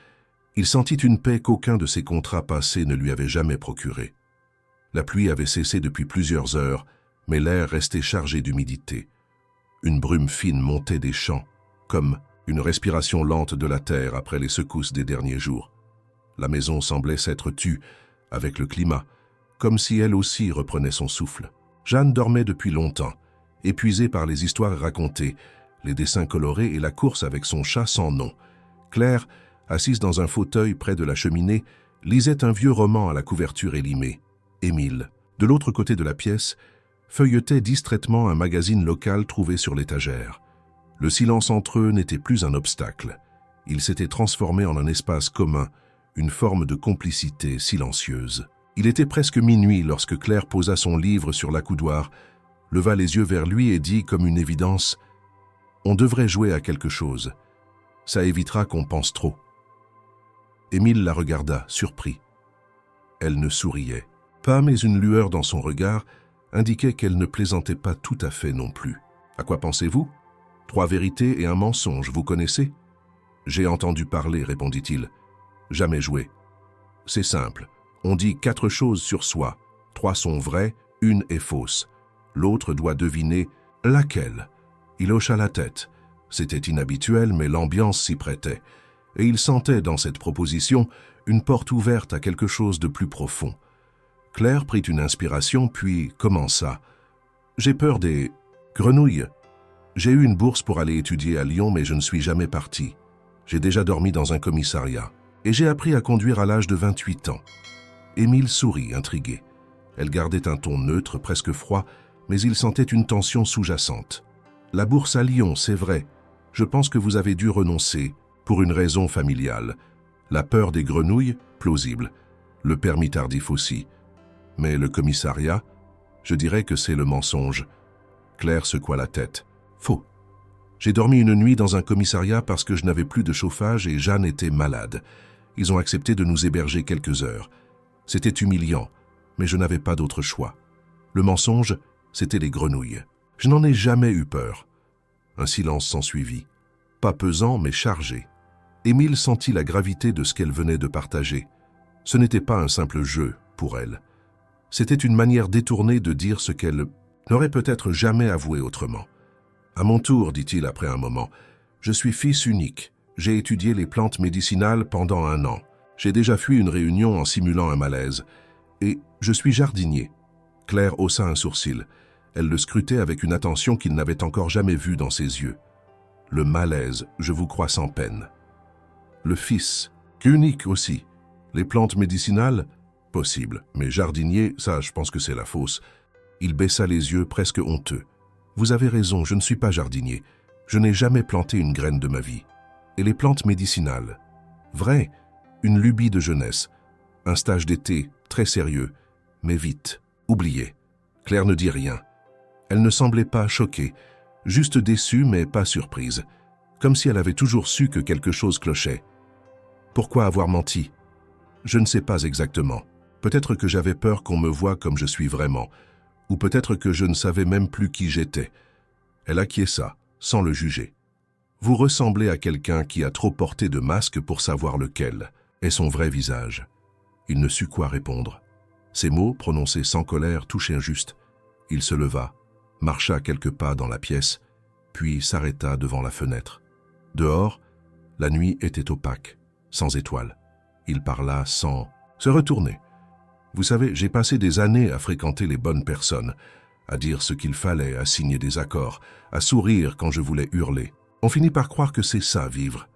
il sentit une paix qu'aucun de ses contrats passés ne lui avait jamais procurée. La pluie avait cessé depuis plusieurs heures, mais l'air restait chargé d'humidité. Une brume fine montait des champs, comme une respiration lente de la terre après les secousses des derniers jours. La maison semblait s'être tue avec le climat, comme si elle aussi reprenait son souffle. Jeanne dormait depuis longtemps, épuisée par les histoires racontées, les dessins colorés et la course avec son chat sans nom. Claire, assise dans un fauteuil près de la cheminée, lisait un vieux roman à la couverture élimée. Émile, de l'autre côté de la pièce, feuilletait distraitement un magazine local trouvé sur l'étagère. Le silence entre eux n'était plus un obstacle. Il s'était transformé en un espace commun, une forme de complicité silencieuse. Il était presque minuit lorsque Claire posa son livre sur l'accoudoir, leva les yeux vers lui et dit comme une évidence « On devrait jouer à quelque chose. Ça évitera qu'on pense trop. » Émile la regarda, surpris. Elle ne souriait pas, mais une lueur dans son regard indiquait qu'elle ne plaisantait pas tout à fait non plus. « À quoi pensez-vous ? 3 vérités et un mensonge, vous connaissez ?»« J'ai entendu parler, répondit-il. Jamais joué. C'est simple. On dit 4 choses sur soi. 3 sont vraies, 1 est fausse. L'autre doit deviner laquelle. » Il hocha la tête. C'était inhabituel, mais l'ambiance s'y prêtait. Et il sentait dans cette proposition une porte ouverte à quelque chose de plus profond. Claire prit une inspiration, puis commença. « J'ai peur des grenouilles. J'ai eu une bourse pour aller étudier à Lyon, mais je ne suis jamais parti. J'ai déjà dormi dans un commissariat. Et j'ai appris à conduire à l'âge de 28 ans. » Émile sourit, intrigué. Elle gardait un ton neutre, presque froid, mais il sentait une tension sous-jacente. « La bourse à Lyon, c'est vrai. Je pense que vous avez dû renoncer, pour une raison familiale. La peur des grenouilles, plausible. Le permis tardif aussi. Mais le commissariat, je dirais que c'est le mensonge. » Claire secoua la tête. « Faux. J'ai dormi une nuit dans un commissariat parce que je n'avais plus de chauffage et Jeanne était malade. Ils ont accepté de nous héberger quelques heures. C'était humiliant, mais je n'avais pas d'autre choix. Le mensonge, c'était les grenouilles. Je n'en ai jamais eu peur. » Un silence s'ensuivit. Pas pesant, mais chargé. Émile sentit la gravité de ce qu'elle venait de partager. Ce n'était pas un simple jeu pour elle. C'était une manière détournée de dire ce qu'elle n'aurait peut-être jamais avoué autrement. « À mon tour, dit-il après un moment, Je suis fils unique. J'ai étudié les plantes médicinales pendant 1 an. J'ai déjà fui une réunion en simulant un malaise. Et je suis jardinier. » Claire haussa un sourcil. Elle le scrutait avec une attention qu'il n'avait encore jamais vue dans ses yeux. « Le malaise, je vous crois sans peine. »« Le fils, unique aussi. Les plantes médicinales, possible. Mais jardinier, ça, je pense que c'est la fausse. » Il baissa les yeux, presque honteux. « Vous avez raison, je ne suis pas jardinier. Je n'ai jamais planté une graine de ma vie. Et les plantes médicinales? Vrai, une lubie de jeunesse. Un stage d'été, très sérieux. Mais vite, oublié. » Claire ne dit rien. Elle ne semblait pas choquée, juste déçue mais pas surprise. Comme si elle avait toujours su que quelque chose clochait. Pourquoi avoir menti? Je ne sais pas exactement. Peut-être que j'avais peur qu'on me voie comme je suis vraiment. Ou peut-être que je ne savais même plus qui j'étais. Elle acquiesça, sans le juger. Vous ressemblez à quelqu'un qui a trop porté de masque pour savoir lequel est son vrai visage. Il ne sut quoi répondre. Ces mots, prononcés sans colère, touchèrent juste. Il se leva, marcha quelques pas dans la pièce, puis s'arrêta devant la fenêtre. Dehors, la nuit était opaque, sans étoiles. Il parla sans se retourner. Vous savez, j'ai passé des années à fréquenter les bonnes personnes, à dire ce qu'il fallait, à signer des accords, à sourire quand je voulais hurler. On finit par croire que c'est ça, vivre.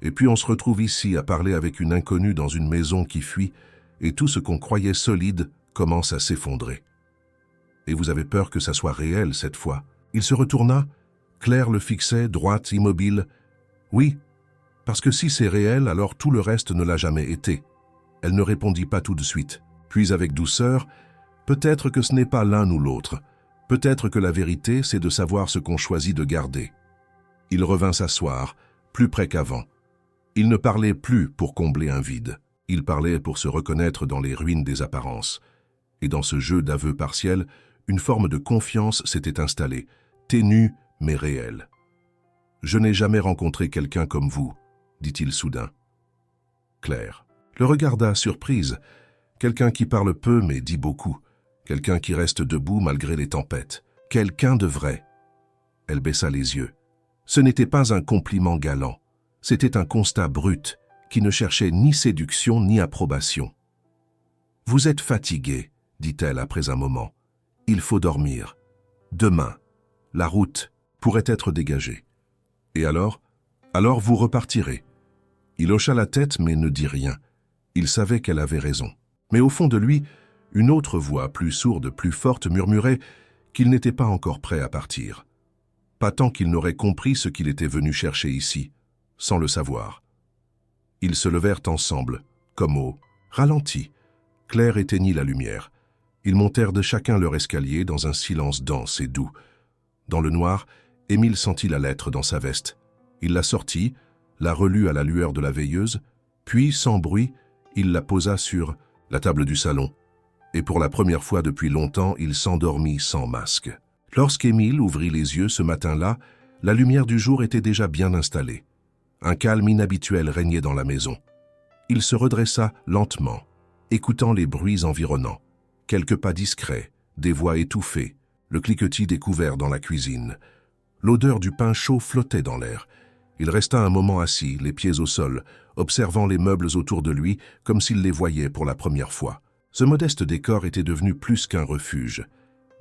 Et puis on se retrouve ici à parler avec une inconnue dans une maison qui fuit, et tout ce qu'on croyait solide commence à s'effondrer. Et vous avez peur que ça soit réel cette fois. Il se retourna, Claire le fixait, droite, immobile. Oui, parce que si c'est réel, alors tout le reste ne l'a jamais été. Elle ne répondit pas tout de suite. Puis avec douceur, peut-être que ce n'est pas l'un ou l'autre. Peut-être que la vérité, c'est de savoir ce qu'on choisit de garder. Il revint s'asseoir, plus près qu'avant. Il ne parlait plus pour combler un vide. Il parlait pour se reconnaître dans les ruines des apparences. Et dans ce jeu d'aveux partiels, une forme de confiance s'était installée, ténue mais réelle. « Je n'ai jamais rencontré quelqu'un comme vous, » dit-il soudain. Claire le regarda surprise. Quelqu'un qui parle peu mais dit beaucoup. Quelqu'un qui reste debout malgré les tempêtes. Quelqu'un de vrai. Elle baissa les yeux. Ce n'était pas un compliment galant. C'était un constat brut qui ne cherchait ni séduction ni approbation. « Vous êtes fatigué, » dit-elle après un moment. « Il faut dormir. Demain, la route pourrait être dégagée. Et alors vous repartirez. » Il hocha la tête mais ne dit rien. Il savait qu'elle avait raison. Mais au fond de lui, une autre voix, plus sourde, plus forte, murmurait qu'il n'était pas encore prêt à partir. Pas tant qu'il n'aurait compris ce qu'il était venu chercher ici, sans le savoir. Ils se levèrent ensemble, comme au ralenti. Claire éteignit la lumière. Ils montèrent de chacun leur escalier dans un silence dense et doux. Dans le noir, Émile sentit la lettre dans sa veste. Il la sortit, la relut à la lueur de la veilleuse, puis, sans bruit, il la posa sur la table du salon. Et pour la première fois depuis longtemps, il s'endormit sans masque. Lorsqu'Émile ouvrit les yeux ce matin-là, la lumière du jour était déjà bien installée. Un calme inhabituel régnait dans la maison. Il se redressa lentement, écoutant les bruits environnants. Quelques pas discrets, des voix étouffées, le cliquetis des couverts dans la cuisine. L'odeur du pain chaud flottait dans l'air. Il resta un moment assis, les pieds au sol, observant les meubles autour de lui comme s'il les voyait pour la première fois. Ce modeste décor était devenu plus qu'un refuge.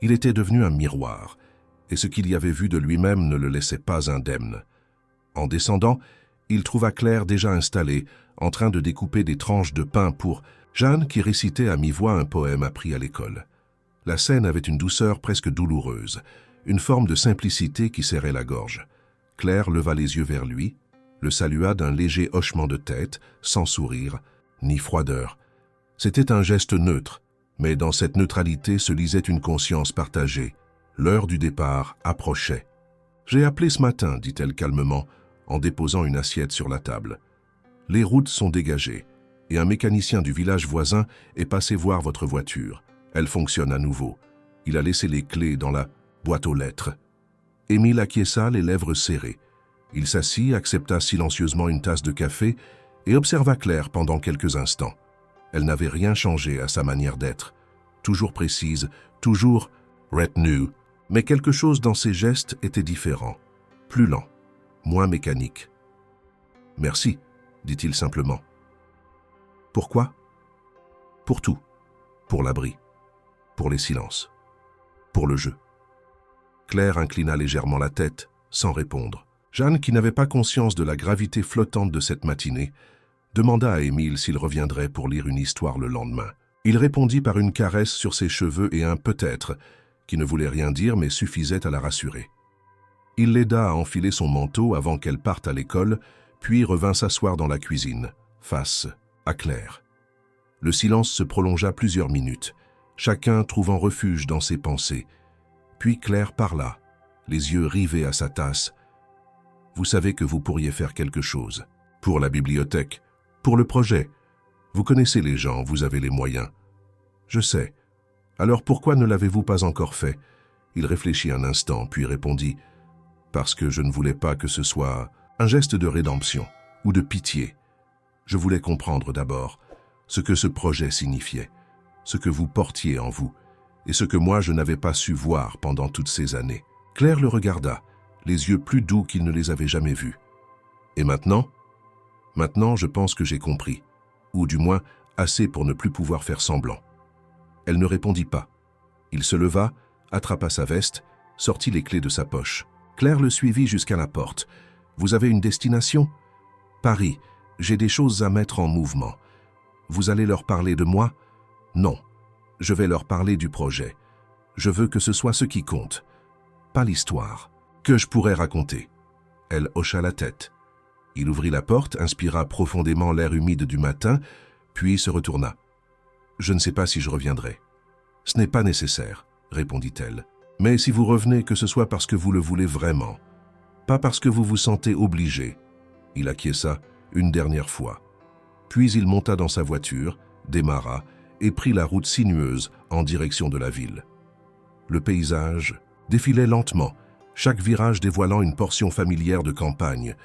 Il était devenu un miroir, et ce qu'il y avait vu de lui-même ne le laissait pas indemne. En descendant, il trouva Claire déjà installée, en train de découper des tranches de pain pour Jeanne qui récitait à mi-voix un poème appris à l'école. La scène avait une douceur presque douloureuse, une forme de simplicité qui serrait la gorge. Claire leva les yeux vers lui, le salua d'un léger hochement de tête, sans sourire, ni froideur. C'était un geste neutre, mais dans cette neutralité se lisait une conscience partagée. L'heure du départ approchait. « J'ai appelé ce matin, dit-elle calmement, en déposant une assiette sur la table. Les routes sont dégagées, et un mécanicien du village voisin est passé voir votre voiture. Elle fonctionne à nouveau. Il a laissé les clés dans la boîte aux lettres. » Émile acquiesça, les lèvres serrées. Il s'assit, accepta silencieusement une tasse de café et observa Claire pendant quelques instants. Elle n'avait rien changé à sa manière d'être. Toujours précise, toujours retenue, mais quelque chose dans ses gestes était différent, plus lent. moins mécanique. « Merci », dit-il simplement. « Pourquoi ? » « Pour tout. Pour l'abri. Pour les silences. Pour le jeu. » Claire inclina légèrement la tête, sans répondre. Jeanne, qui n'avait pas conscience de la gravité flottante de cette matinée, demanda à Émile s'il reviendrait pour lire une histoire le lendemain. Il répondit par une caresse sur ses cheveux et un « peut-être » qui ne voulait rien dire mais suffisait à la rassurer. Il l'aida à enfiler son manteau avant qu'elle parte à l'école, puis revint s'asseoir dans la cuisine, face à Claire. Le silence se prolongea plusieurs minutes, chacun trouvant refuge dans ses pensées. Puis Claire parla, les yeux rivés à sa tasse. « Vous savez que vous pourriez faire quelque chose. Pour la bibliothèque, pour le projet. Vous connaissez les gens, vous avez les moyens. » « Je sais. Alors pourquoi ne l'avez-vous pas encore fait ?» Il réfléchit un instant, puis répondit « Parce que je ne voulais pas que ce soit un geste de rédemption ou de pitié. Je voulais comprendre d'abord ce que ce projet signifiait, ce que vous portiez en vous, et ce que moi je n'avais pas su voir pendant toutes ces années. » Claire le regarda, les yeux plus doux qu'il ne les avait jamais vus. « Et maintenant ? Maintenant, je pense que j'ai compris, ou du moins assez pour ne plus pouvoir faire semblant. » Elle ne répondit pas. Il se leva, attrapa sa veste, sortit les clés de sa poche. Claire le suivit jusqu'à la porte. « Vous avez une destination ? » ?»« Paris. J'ai des choses à mettre en mouvement. »« Vous allez leur parler de moi ? » ?»« Non. Je vais leur parler du projet. Je veux que ce soit ce qui compte. Pas l'histoire. Que je pourrais raconter. » Elle hocha la tête. Il ouvrit la porte, inspira profondément l'air humide du matin, puis se retourna. « Je ne sais pas si je reviendrai. »« Ce n'est pas nécessaire, » répondit-elle. « Mais si vous revenez, que ce soit parce que vous le voulez vraiment, pas parce que vous vous sentez obligé. » Il acquiesça une dernière fois. Puis il monta dans sa voiture, démarra et prit la route sinueuse en direction de la ville. Le paysage défilait lentement, chaque virage dévoilant une portion familière de campagne,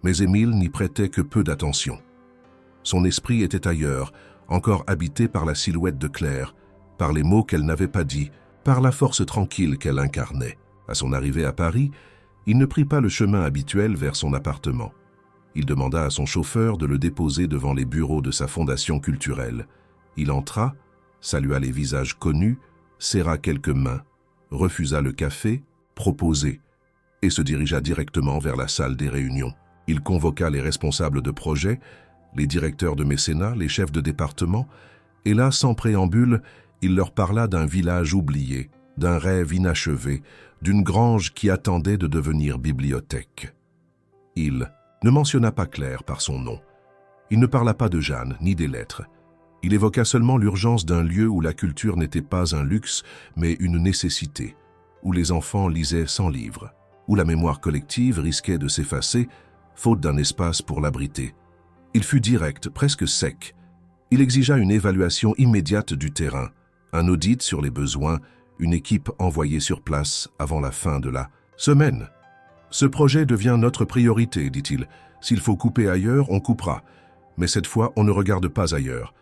mais Émile n'y prêtait que peu d'attention. Son esprit était ailleurs, encore habité par la silhouette de Claire, par les mots qu'elle n'avait pas dits, par la force tranquille qu'elle incarnait. À son arrivée à Paris, il ne prit pas le chemin habituel vers son appartement. Il demanda à son chauffeur de le déposer devant les bureaux de sa fondation culturelle. Il entra, salua les visages connus, serra quelques mains, refusa le café, proposé, et se dirigea directement vers la salle des réunions. Il convoqua les responsables de projet, les directeurs de mécénat, les chefs de département, et là, sans préambule, il leur parla d'un village oublié, d'un rêve inachevé, d'une grange qui attendait de devenir bibliothèque. Il ne mentionna pas Claire par son nom. Il ne parla pas de Jeanne, ni des lettres. Il évoqua seulement l'urgence d'un lieu où la culture n'était pas un luxe, mais une nécessité, où les enfants lisaient sans livre, où la mémoire collective risquait de s'effacer, faute d'un espace pour l'abriter. Il fut direct, presque sec. Il exigea une évaluation immédiate du terrain, un audit sur les besoins, une équipe envoyée sur place avant la fin de la semaine. « Ce projet devient notre priorité, dit-il. S'il faut couper ailleurs, on coupera. Mais cette fois, on ne regarde pas ailleurs. »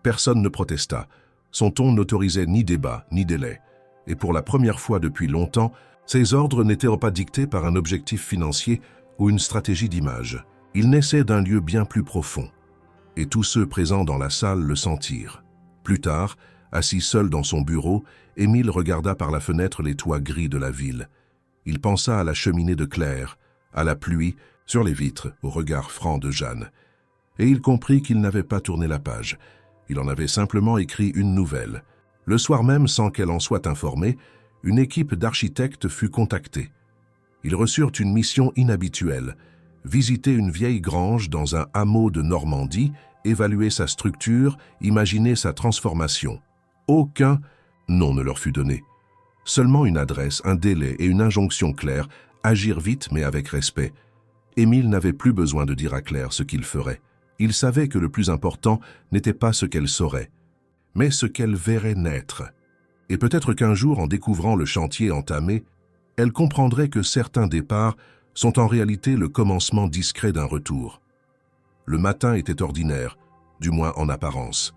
Personne ne protesta. Son ton n'autorisait ni débat, ni délai. Et pour la première fois depuis longtemps, ses ordres n'étaient pas dictés par un objectif financier ou une stratégie d'image. Il naissait d'un lieu bien plus profond. Et tous ceux présents dans la salle le sentirent. Plus tard, assis seul dans son bureau, Émile regarda par la fenêtre les toits gris de la ville. Il pensa à la cheminée de Claire, à la pluie, sur les vitres, au regard franc de Jeanne. Et il comprit qu'il n'avait pas tourné la page. Il en avait simplement écrit une nouvelle. Le soir même, sans qu'elle en soit informée, une équipe d'architectes fut contactée. Ils reçurent une mission inhabituelle, visiter une vieille grange dans un hameau de Normandie, évaluer sa structure, imaginer sa transformation. Aucun nom ne leur fut donné. Seulement une adresse, un délai et une injonction claire, agir vite mais avec respect. Émile n'avait plus besoin de dire à Claire ce qu'il ferait. Il savait que le plus important n'était pas ce qu'elle saurait, mais ce qu'elle verrait naître. Et peut-être qu'un jour, en découvrant le chantier entamé, elle comprendrait que certains départs sont en réalité le commencement discret d'un retour. Le matin était ordinaire, du moins en apparence.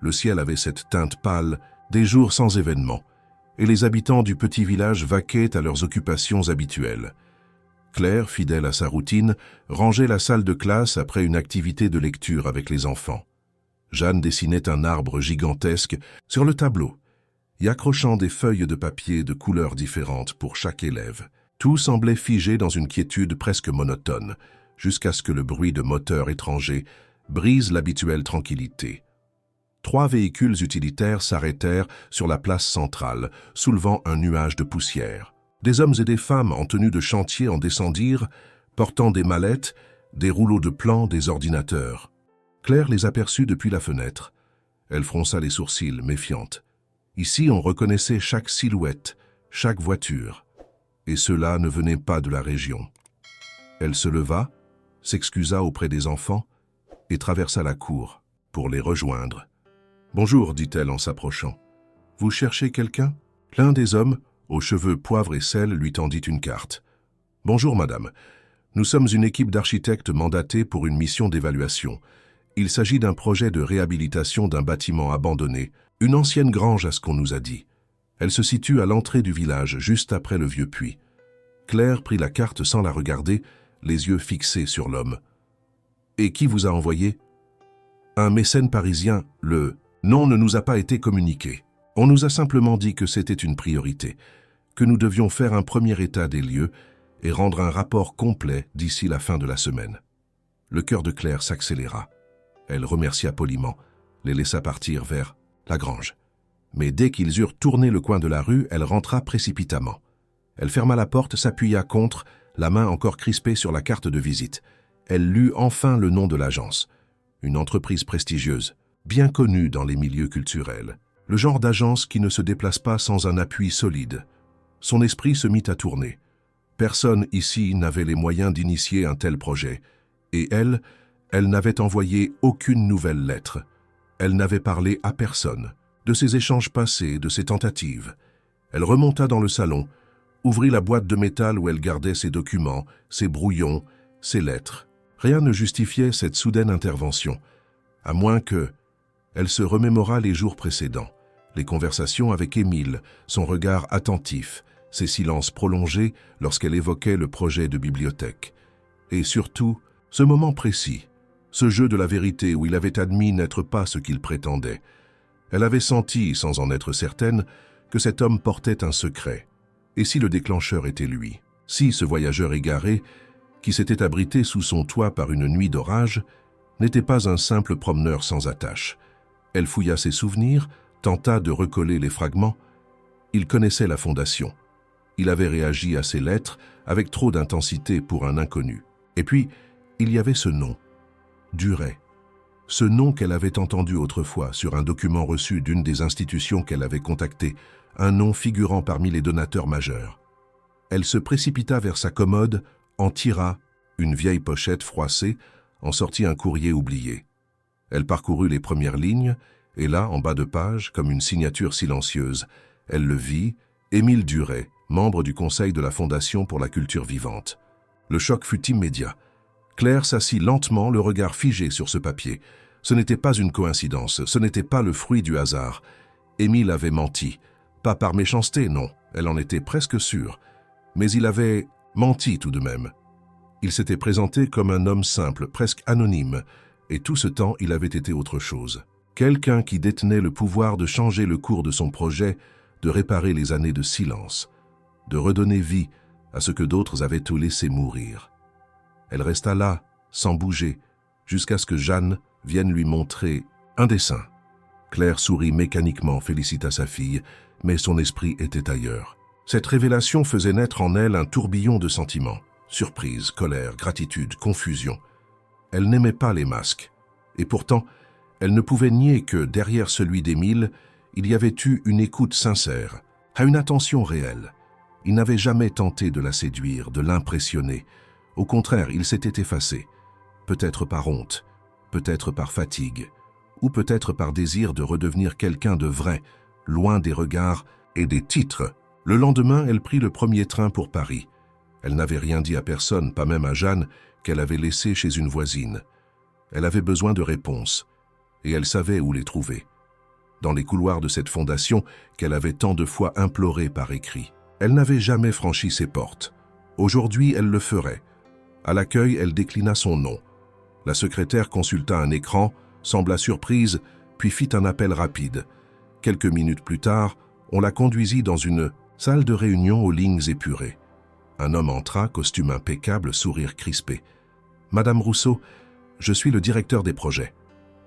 Le ciel avait cette teinte pâle des jours sans événement, et les habitants du petit village vaquaient à leurs occupations habituelles. Claire, fidèle à sa routine, rangeait la salle de classe après une activité de lecture avec les enfants. Jeanne dessinait un arbre gigantesque sur le tableau, y accrochant des feuilles de papier de couleurs différentes pour chaque élève. Tout semblait figé dans une quiétude presque monotone, jusqu'à ce que le bruit de moteurs étrangers brise l'habituelle tranquillité. 3 véhicules utilitaires s'arrêtèrent sur la place centrale, soulevant un nuage de poussière. Des hommes et des femmes en tenue de chantier en descendirent, portant des mallettes, des rouleaux de plans, des ordinateurs. Claire les aperçut depuis la fenêtre. Elle fronça les sourcils, méfiante. Ici, on reconnaissait chaque silhouette, chaque voiture. Et cela ne venait pas de la région. Elle se leva, s'excusa auprès des enfants et traversa la cour pour les rejoindre. « Bonjour, dit-elle en s'approchant. Vous cherchez quelqu'un » L'un des hommes, aux cheveux poivre et sel, lui tendit une carte. « Bonjour, madame. Nous sommes une équipe d'architectes mandatés pour une mission d'évaluation. Il s'agit d'un projet de réhabilitation d'un bâtiment abandonné, une ancienne grange à ce qu'on nous a dit. Elle se situe à l'entrée du village, juste après le vieux puits. » Claire prit la carte sans la regarder, les yeux fixés sur l'homme. « Et qui vous a envoyé ?»« Un mécène parisien, le nom ne nous a pas été communiqué. On nous a simplement dit que c'était une priorité, que nous devions faire un premier état des lieux et rendre un rapport complet d'ici la fin de la semaine. » Le cœur de Claire s'accéléra. Elle remercia poliment, les laissa partir vers la grange. Mais dès qu'ils eurent tourné le coin de la rue, elle rentra précipitamment. Elle ferma la porte, s'appuya contre, la main encore crispée sur la carte de visite. Elle lut enfin le nom de l'agence. Une entreprise prestigieuse, bien connue dans les milieux culturels. Le genre d'agence qui ne se déplace pas sans un appui solide. Son esprit se mit à tourner. Personne ici n'avait les moyens d'initier un tel projet. Et elle n'avait envoyé aucune nouvelle lettre. Elle n'avait parlé à personne de ses échanges passés, de ses tentatives. Elle remonta dans le salon, ouvrit la boîte de métal où elle gardait ses documents, ses brouillons, ses lettres. Rien ne justifiait cette soudaine intervention, à moins que... Elle se remémora les jours précédents, les conversations avec Émile, son regard attentif, ses silences prolongés lorsqu'elle évoquait le projet de bibliothèque. Et surtout, ce moment précis, ce jeu de la vérité où il avait admis n'être pas ce qu'il prétendait. Elle avait senti, sans en être certaine, que cet homme portait un secret. Et si le déclencheur était lui? Si ce voyageur égaré, qui s'était abrité sous son toit par une nuit d'orage, n'était pas un simple promeneur sans attache? Elle fouilla ses souvenirs, tenta de recoller les fragments. Il connaissait la fondation. Il avait réagi à ses lettres avec trop d'intensité pour un inconnu. Et puis, il y avait ce nom, Duret. Ce nom qu'elle avait entendu autrefois sur un document reçu d'une des institutions qu'elle avait contactées, un nom figurant parmi les donateurs majeurs. Elle se précipita vers sa commode, en tira une vieille pochette froissée, en sortit un courrier oublié. Elle parcourut les premières lignes, et là, en bas de page, comme une signature silencieuse, elle le vit, Émile Duret, membre du conseil de la Fondation pour la culture vivante. Le choc fut immédiat. Claire s'assit lentement, le regard figé sur ce papier. Ce n'était pas une coïncidence, ce n'était pas le fruit du hasard. Émile avait menti. Pas par méchanceté, non, elle en était presque sûre. Mais il avait menti tout de même. Il s'était présenté comme un homme simple, presque anonyme, et tout ce temps il avait été autre chose. Quelqu'un qui détenait le pouvoir de changer le cours de son projet, de réparer les années de silence, de redonner vie à ce que d'autres avaient tout laissé mourir. Elle resta là, sans bouger, jusqu'à ce que Jeanne vienne lui montrer un dessin. Claire sourit mécaniquement, félicita sa fille, mais son esprit était ailleurs. Cette révélation faisait naître en elle un tourbillon de sentiments. Surprise, colère, gratitude, confusion. Elle n'aimait pas les masques. Et pourtant, elle ne pouvait nier que, derrière celui d'Émile, il y avait eu une écoute sincère, à une attention réelle. Il n'avait jamais tenté de la séduire, de l'impressionner. Au contraire, il s'était effacé. Peut-être par honte, peut-être par fatigue, ou peut-être par désir de redevenir quelqu'un de vrai, loin des regards et des titres. Le lendemain, elle prit le premier train pour Paris. Elle n'avait rien dit à personne, pas même à Jeanne, qu'elle avait laissée chez une voisine. Elle avait besoin de réponses, et elle savait où les trouver. Dans les couloirs de cette fondation qu'elle avait tant de fois implorée par écrit. Elle n'avait jamais franchi ses portes. Aujourd'hui, elle le ferait. À l'accueil, elle déclina son nom. La secrétaire consulta un écran, sembla surprise, puis fit un appel rapide. Quelques minutes plus tard, on la conduisit dans une salle de réunion aux lignes épurées. Un homme entra, costume impeccable, sourire crispé. « Madame Rousseau, je suis le directeur des projets.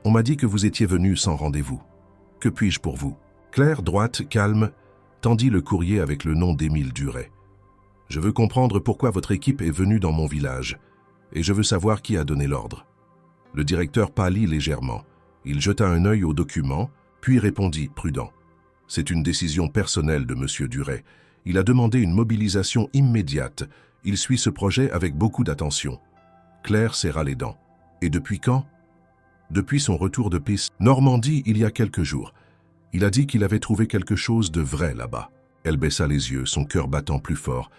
On m'a dit que vous étiez venue sans rendez-vous. Que puis-je pour vous ?» Claire, droite, calme, tendit le courrier avec le nom d'Émile Duret. « Je veux comprendre pourquoi votre équipe est venue dans mon village, et je veux savoir qui a donné l'ordre. » Le directeur pâlit légèrement. Il jeta un œil au document, puis répondit, prudent. « C'est une décision personnelle de M. Duret. Il a demandé une mobilisation immédiate. Il suit ce projet avec beaucoup d'attention. » Claire serra les dents. « Et depuis quand ?»« Depuis son retour de piste Normandie il y a quelques jours. Il a dit qu'il avait trouvé quelque chose de vrai là-bas. » Elle baissa les yeux, son cœur battant plus fort.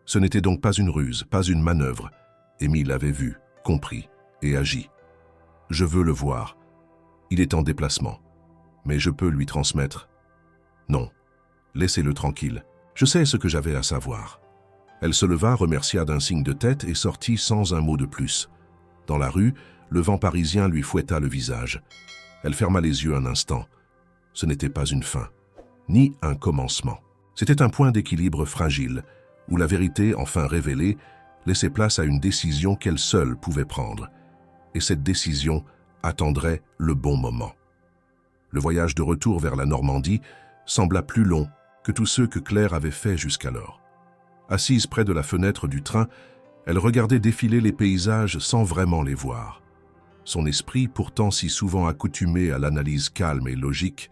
Ce n'était donc pas une ruse, pas une manœuvre. Émile avait vu, compris et agi. « Je veux le voir. Il est en déplacement. Mais je peux lui transmettre. » « Non, laissez-le tranquille. Je sais ce que j'avais à savoir. » Elle se leva, remercia d'un signe de tête et sortit sans un mot de plus. Dans la rue, le vent parisien lui fouetta le visage. Elle ferma les yeux un instant. Ce n'était pas une fin, ni un commencement. C'était un point d'équilibre fragile, où la vérité, enfin révélée, laissait place à une décision qu'elle seule pouvait prendre. Et cette décision attendrait le bon moment. Le voyage de retour vers la Normandie sembla plus long que tous ceux que Claire avait faits jusqu'alors. Assise près de la fenêtre du train, elle regardait défiler les paysages sans vraiment les voir. Son esprit, pourtant si souvent accoutumé à l'analyse calme et logique,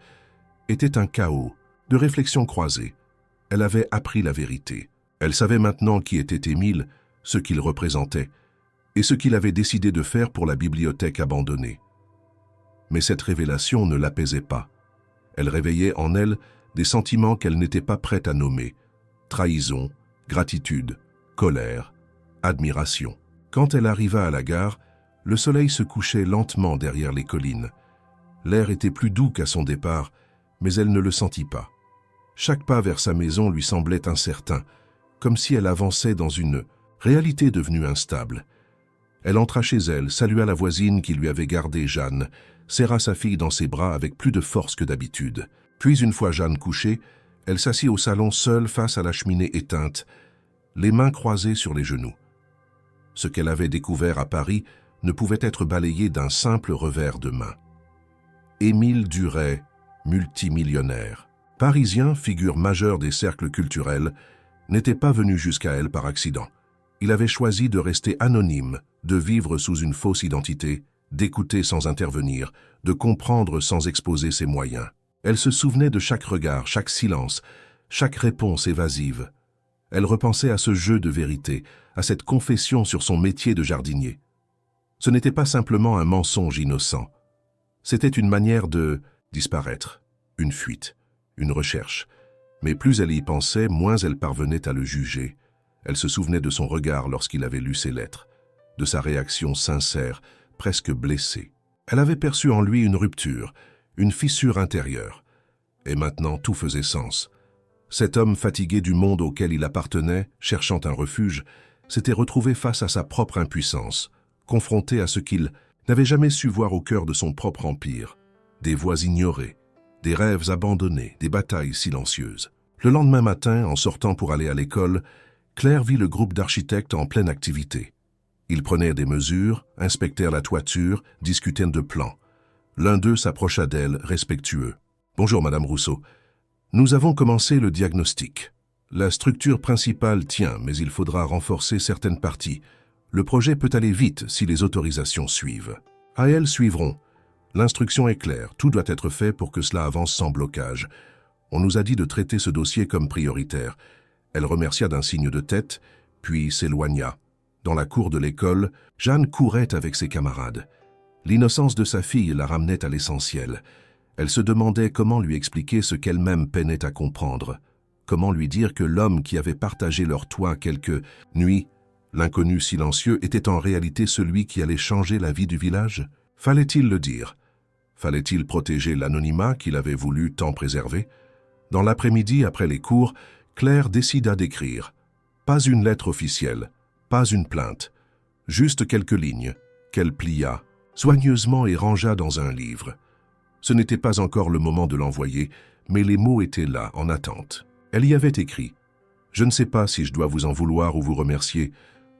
était un chaos de réflexions croisées. Elle avait appris la vérité. Elle savait maintenant qui était Émile, ce qu'il représentait, et ce qu'il avait décidé de faire pour la bibliothèque abandonnée. Mais cette révélation ne l'apaisait pas. Elle réveillait en elle des sentiments qu'elle n'était pas prête à nommer. Trahison, gratitude, colère, admiration. Quand elle arriva à la gare, le soleil se couchait lentement derrière les collines. L'air était plus doux qu'à son départ, mais elle ne le sentit pas. Chaque pas vers sa maison lui semblait incertain, comme si elle avançait dans une réalité devenue instable. Elle entra chez elle, salua la voisine qui lui avait gardé Jeanne, serra sa fille dans ses bras avec plus de force que d'habitude. Puis, une fois Jeanne couchée, elle s'assit au salon seule face à la cheminée éteinte, les mains croisées sur les genoux. Ce qu'elle avait découvert à Paris ne pouvait être balayé d'un simple revers de main. Émile Duret, multimillionnaire. Parisien, figure majeure des cercles culturels, n'était pas venu jusqu'à elle par accident. Il avait choisi de rester anonyme, de vivre sous une fausse identité, d'écouter sans intervenir, de comprendre sans exposer ses moyens. Elle se souvenait de chaque regard, chaque silence, chaque réponse évasive. Elle repensait à ce jeu de vérité, à cette confession sur son métier de jardinier. Ce n'était pas simplement un mensonge innocent. C'était une manière de disparaître, une fuite, une recherche. Mais plus elle y pensait, moins elle parvenait à le juger. Elle se souvenait de son regard lorsqu'il avait lu ses lettres, de sa réaction sincère, presque blessée. Elle avait perçu en lui une rupture, une fissure intérieure. Et maintenant, tout faisait sens. Cet homme fatigué du monde auquel il appartenait, cherchant un refuge, s'était retrouvé face à sa propre impuissance, confronté à ce qu'il n'avait jamais su voir au cœur de son propre empire, des voies ignorées, des rêves abandonnés, des batailles silencieuses. Le lendemain matin, en sortant pour aller à l'école, Claire vit le groupe d'architectes en pleine activité. Ils prenaient des mesures, inspectèrent la toiture, discutaient de plans. L'un d'eux s'approcha d'elle, respectueux. « Bonjour, Madame Rousseau. Nous avons commencé le diagnostic. La structure principale tient, mais il faudra renforcer certaines parties. Le projet peut aller vite si les autorisations suivent. À elles suivront. L'instruction est claire, tout doit être fait pour que cela avance sans blocage. On nous a dit de traiter ce dossier comme prioritaire. » Elle remercia d'un signe de tête, puis s'éloigna. Dans la cour de l'école, Jeanne courait avec ses camarades. L'innocence de sa fille la ramenait à l'essentiel. Elle se demandait comment lui expliquer ce qu'elle-même peinait à comprendre. Comment lui dire que l'homme qui avait partagé leur toit quelques nuits, l'inconnu silencieux, était en réalité celui qui allait changer la vie du village? Fallait-il le dire? Fallait-il protéger l'anonymat qu'il avait voulu tant préserver? Dans l'après-midi, après les cours, Claire décida d'écrire. Pas une lettre officielle, pas une plainte, juste quelques lignes, qu'elle plia soigneusement et rangea dans un livre. Ce n'était pas encore le moment de l'envoyer, mais les mots étaient là, en attente. Elle y avait écrit « Je ne sais pas si je dois vous en vouloir ou vous remercier.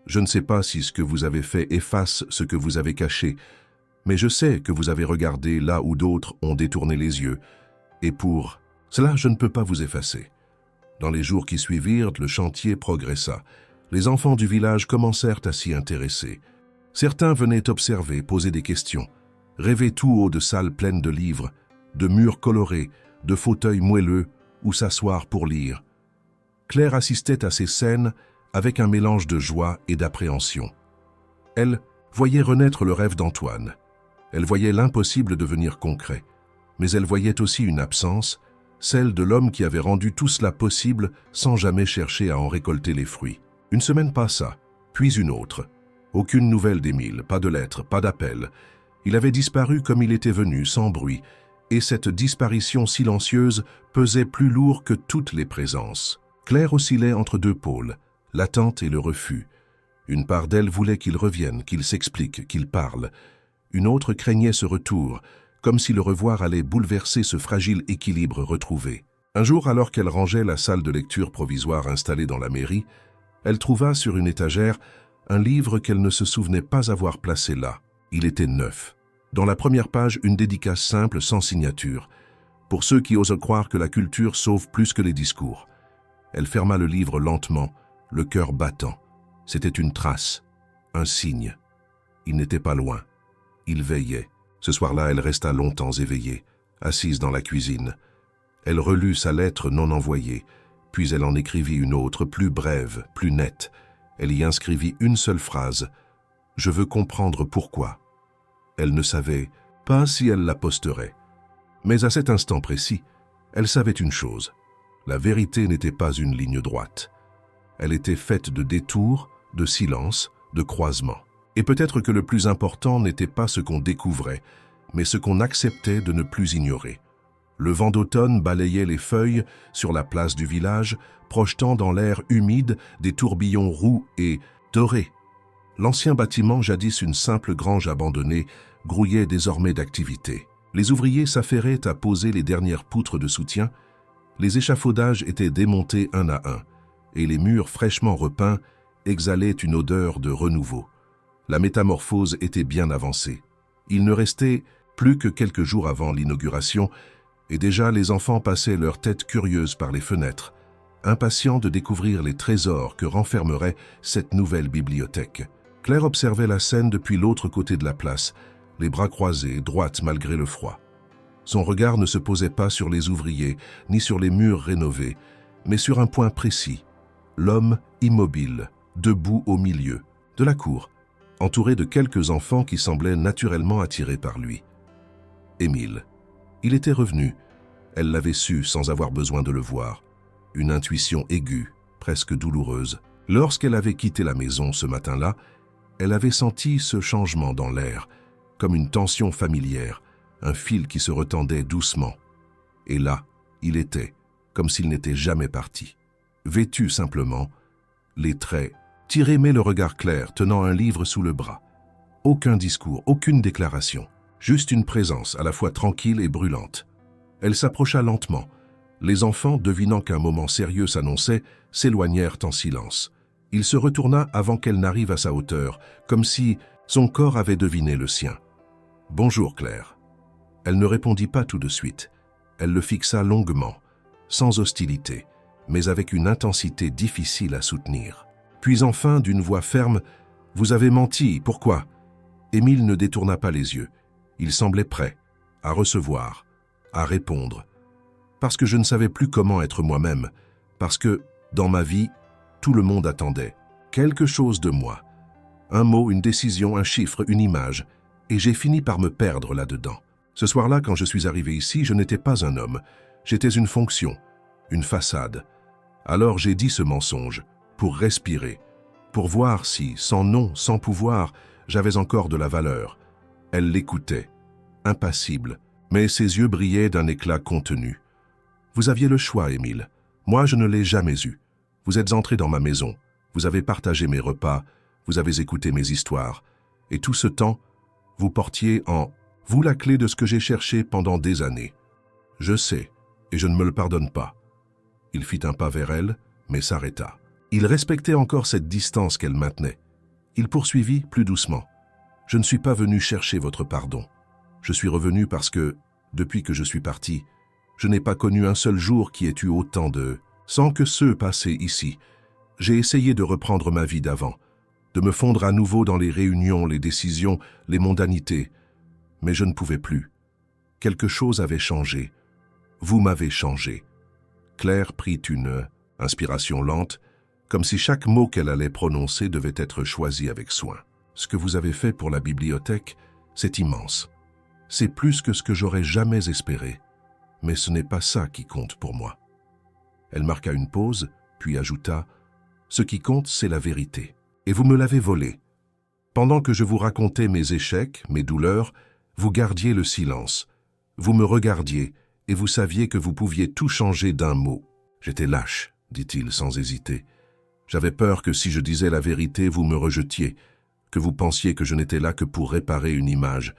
Je ne sais pas si ce que vous avez fait efface ce que vous avez caché. Mais je sais que vous avez regardé là où d'autres ont détourné les yeux. Et pour cela, je ne peux pas vous effacer. » Dans les jours qui suivirent, le chantier progressa. Les enfants du village commencèrent à s'y intéresser. Certains venaient observer, poser des questions, rêver tout haut de salles pleines de livres, de murs colorés, de fauteuils moelleux où s'asseoir pour lire. Claire assistait à ces scènes avec un mélange de joie et d'appréhension. Elle voyait renaître le rêve d'Antoine. Elle voyait l'impossible devenir concret, mais elle voyait aussi une absence, celle de l'homme qui avait rendu tout cela possible sans jamais chercher à en récolter les fruits. Une semaine passa, puis une autre. Aucune nouvelle d'Émile, pas de lettres, pas d'appel. Il avait disparu comme il était venu, sans bruit, et cette disparition silencieuse pesait plus lourd que toutes les présences. Claire oscillait entre deux pôles, l'attente et le refus. Une part d'elle voulait qu'il revienne, qu'il s'explique, qu'il parle. Une autre craignait ce retour, comme si le revoir allait bouleverser ce fragile équilibre retrouvé. Un jour, alors qu'elle rangeait la salle de lecture provisoire installée dans la mairie, elle trouva sur une étagère un livre qu'elle ne se souvenait pas avoir placé là. Il était neuf. Dans la première page, une dédicace simple, sans signature, pour ceux qui osent croire que la culture sauve plus que les discours. Elle ferma le livre lentement, le cœur battant. C'était une trace, un signe. Il n'était pas loin. Il veillait. Ce soir-là, elle resta longtemps éveillée, assise dans la cuisine. Elle relut sa lettre non envoyée, puis elle en écrivit une autre, plus brève, plus nette. Elle y inscrivit une seule phrase « Je veux comprendre pourquoi ». Elle ne savait pas si elle la posterait. Mais à cet instant précis, elle savait une chose. La vérité n'était pas une ligne droite. Elle était faite de détours, de silences, de croisements. Et peut-être que le plus important n'était pas ce qu'on découvrait, mais ce qu'on acceptait de ne plus ignorer. Le vent d'automne balayait les feuilles sur la place du village, projetant dans l'air humide des tourbillons roux et dorés. L'ancien bâtiment, jadis une simple grange abandonnée, grouillait désormais d'activité. Les ouvriers s'affairaient à poser les dernières poutres de soutien, les échafaudages étaient démontés un à un, et les murs fraîchement repeints exhalaient une odeur de renouveau. La métamorphose était bien avancée. Il ne restait plus que quelques jours avant l'inauguration, et déjà les enfants passaient leur tête curieuse par les fenêtres, impatients de découvrir les trésors que renfermerait cette nouvelle bibliothèque. Claire observait la scène depuis l'autre côté de la place, les bras croisés, droite malgré le froid. Son regard ne se posait pas sur les ouvriers, ni sur les murs rénovés, mais sur un point précis, l'homme immobile, debout au milieu de la cour, entouré de quelques enfants qui semblaient naturellement attirés par lui. Émile. Il était revenu. Elle l'avait su sans avoir besoin de le voir. Une intuition aiguë, presque douloureuse. Lorsqu'elle avait quitté la maison ce matin-là, elle avait senti ce changement dans l'air, comme une tension familière, un fil qui se retendait doucement. Et là, il était, comme s'il n'était jamais parti. Vêtu simplement, les traits tirés mais le regard clair, tenant un livre sous le bras. Aucun discours, aucune déclaration, juste une présence à la fois tranquille et brûlante. Elle s'approcha lentement. Les enfants, devinant qu'un moment sérieux s'annonçait, s'éloignèrent en silence. Il se retourna avant qu'elle n'arrive à sa hauteur, comme si son corps avait deviné le sien. « Bonjour, Claire. » Elle ne répondit pas tout de suite. Elle le fixa longuement, sans hostilité, mais avec une intensité difficile à soutenir. Puis enfin, d'une voix ferme, « Vous avez menti, pourquoi ?» Émile ne détourna pas les yeux. Il semblait prêt à recevoir, à répondre. Parce que je ne savais plus comment être moi-même, parce que, dans ma vie, tout le monde attendait quelque chose de moi. Un mot, une décision, un chiffre, une image, et j'ai fini par me perdre là-dedans. Ce soir-là, quand je suis arrivé ici, je n'étais pas un homme, j'étais une fonction, une façade. Alors j'ai dit ce mensonge, pour respirer, pour voir si, sans nom, sans pouvoir, j'avais encore de la valeur. Elle l'écoutait, impassible, mais ses yeux brillaient d'un éclat contenu. Vous aviez le choix, Émile. Moi, je ne l'ai jamais eu. Vous êtes entré dans ma maison. Vous avez partagé mes repas, vous avez écouté mes histoires, et tout ce temps, vous portiez en vous la clé de ce que j'ai cherché pendant des années. Je sais, et je ne me le pardonne pas. Il fit un pas vers elle, mais s'arrêta. Il respectait encore cette distance qu'elle maintenait. Il poursuivit plus doucement. Je ne suis pas venu chercher votre pardon. Je suis revenu parce que, depuis que je suis parti, je n'ai pas connu un seul jour qui ait eu autant de... Sans que ceux passés ici, j'ai essayé de reprendre ma vie d'avant, de me fondre à nouveau dans les réunions, les décisions, les mondanités. Mais je ne pouvais plus. Quelque chose avait changé. Vous m'avez changé. Claire prit une inspiration lente, comme si chaque mot qu'elle allait prononcer devait être choisi avec soin. Ce que vous avez fait pour la bibliothèque, c'est immense. C'est plus que ce que j'aurais jamais espéré. Mais ce n'est pas ça qui compte pour moi. Elle marqua une pause, puis ajouta « Ce qui compte, c'est la vérité. Et vous me l'avez volée. Pendant que je vous racontais mes échecs, mes douleurs, vous gardiez le silence. Vous me regardiez, et vous saviez que vous pouviez tout changer d'un mot. J'étais lâche, dit-il sans hésiter. J'avais peur que si je disais la vérité, vous me rejetiez, que vous pensiez que je n'étais là que pour réparer une image.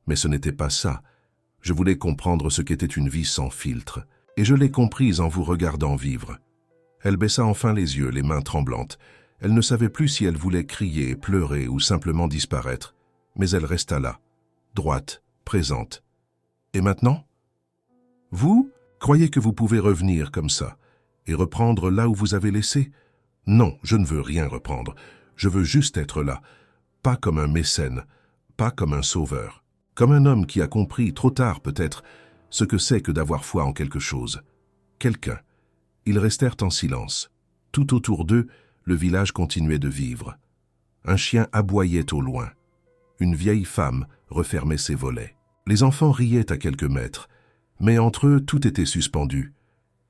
Mais ce n'était pas ça. Je voulais comprendre ce qu'était une vie sans filtre, et je l'ai comprise en vous regardant vivre. Elle baissa enfin les yeux, les mains tremblantes. Elle ne savait plus si elle voulait crier, pleurer ou simplement disparaître, mais elle resta là, droite, présente. Et maintenant ? Vous croyez que vous pouvez revenir comme ça et reprendre là où vous avez laissé ? Non, je ne veux rien reprendre. Je veux juste être là, pas comme un mécène, pas comme un sauveur, comme un homme qui a compris, trop tard peut-être, ce que c'est que d'avoir foi en quelque chose. Quelqu'un. Ils restèrent en silence. Tout autour d'eux, le village continuait de vivre. Un chien aboyait au loin. Une vieille femme refermait ses volets. Les enfants riaient à quelques mètres, mais entre eux, tout était suspendu.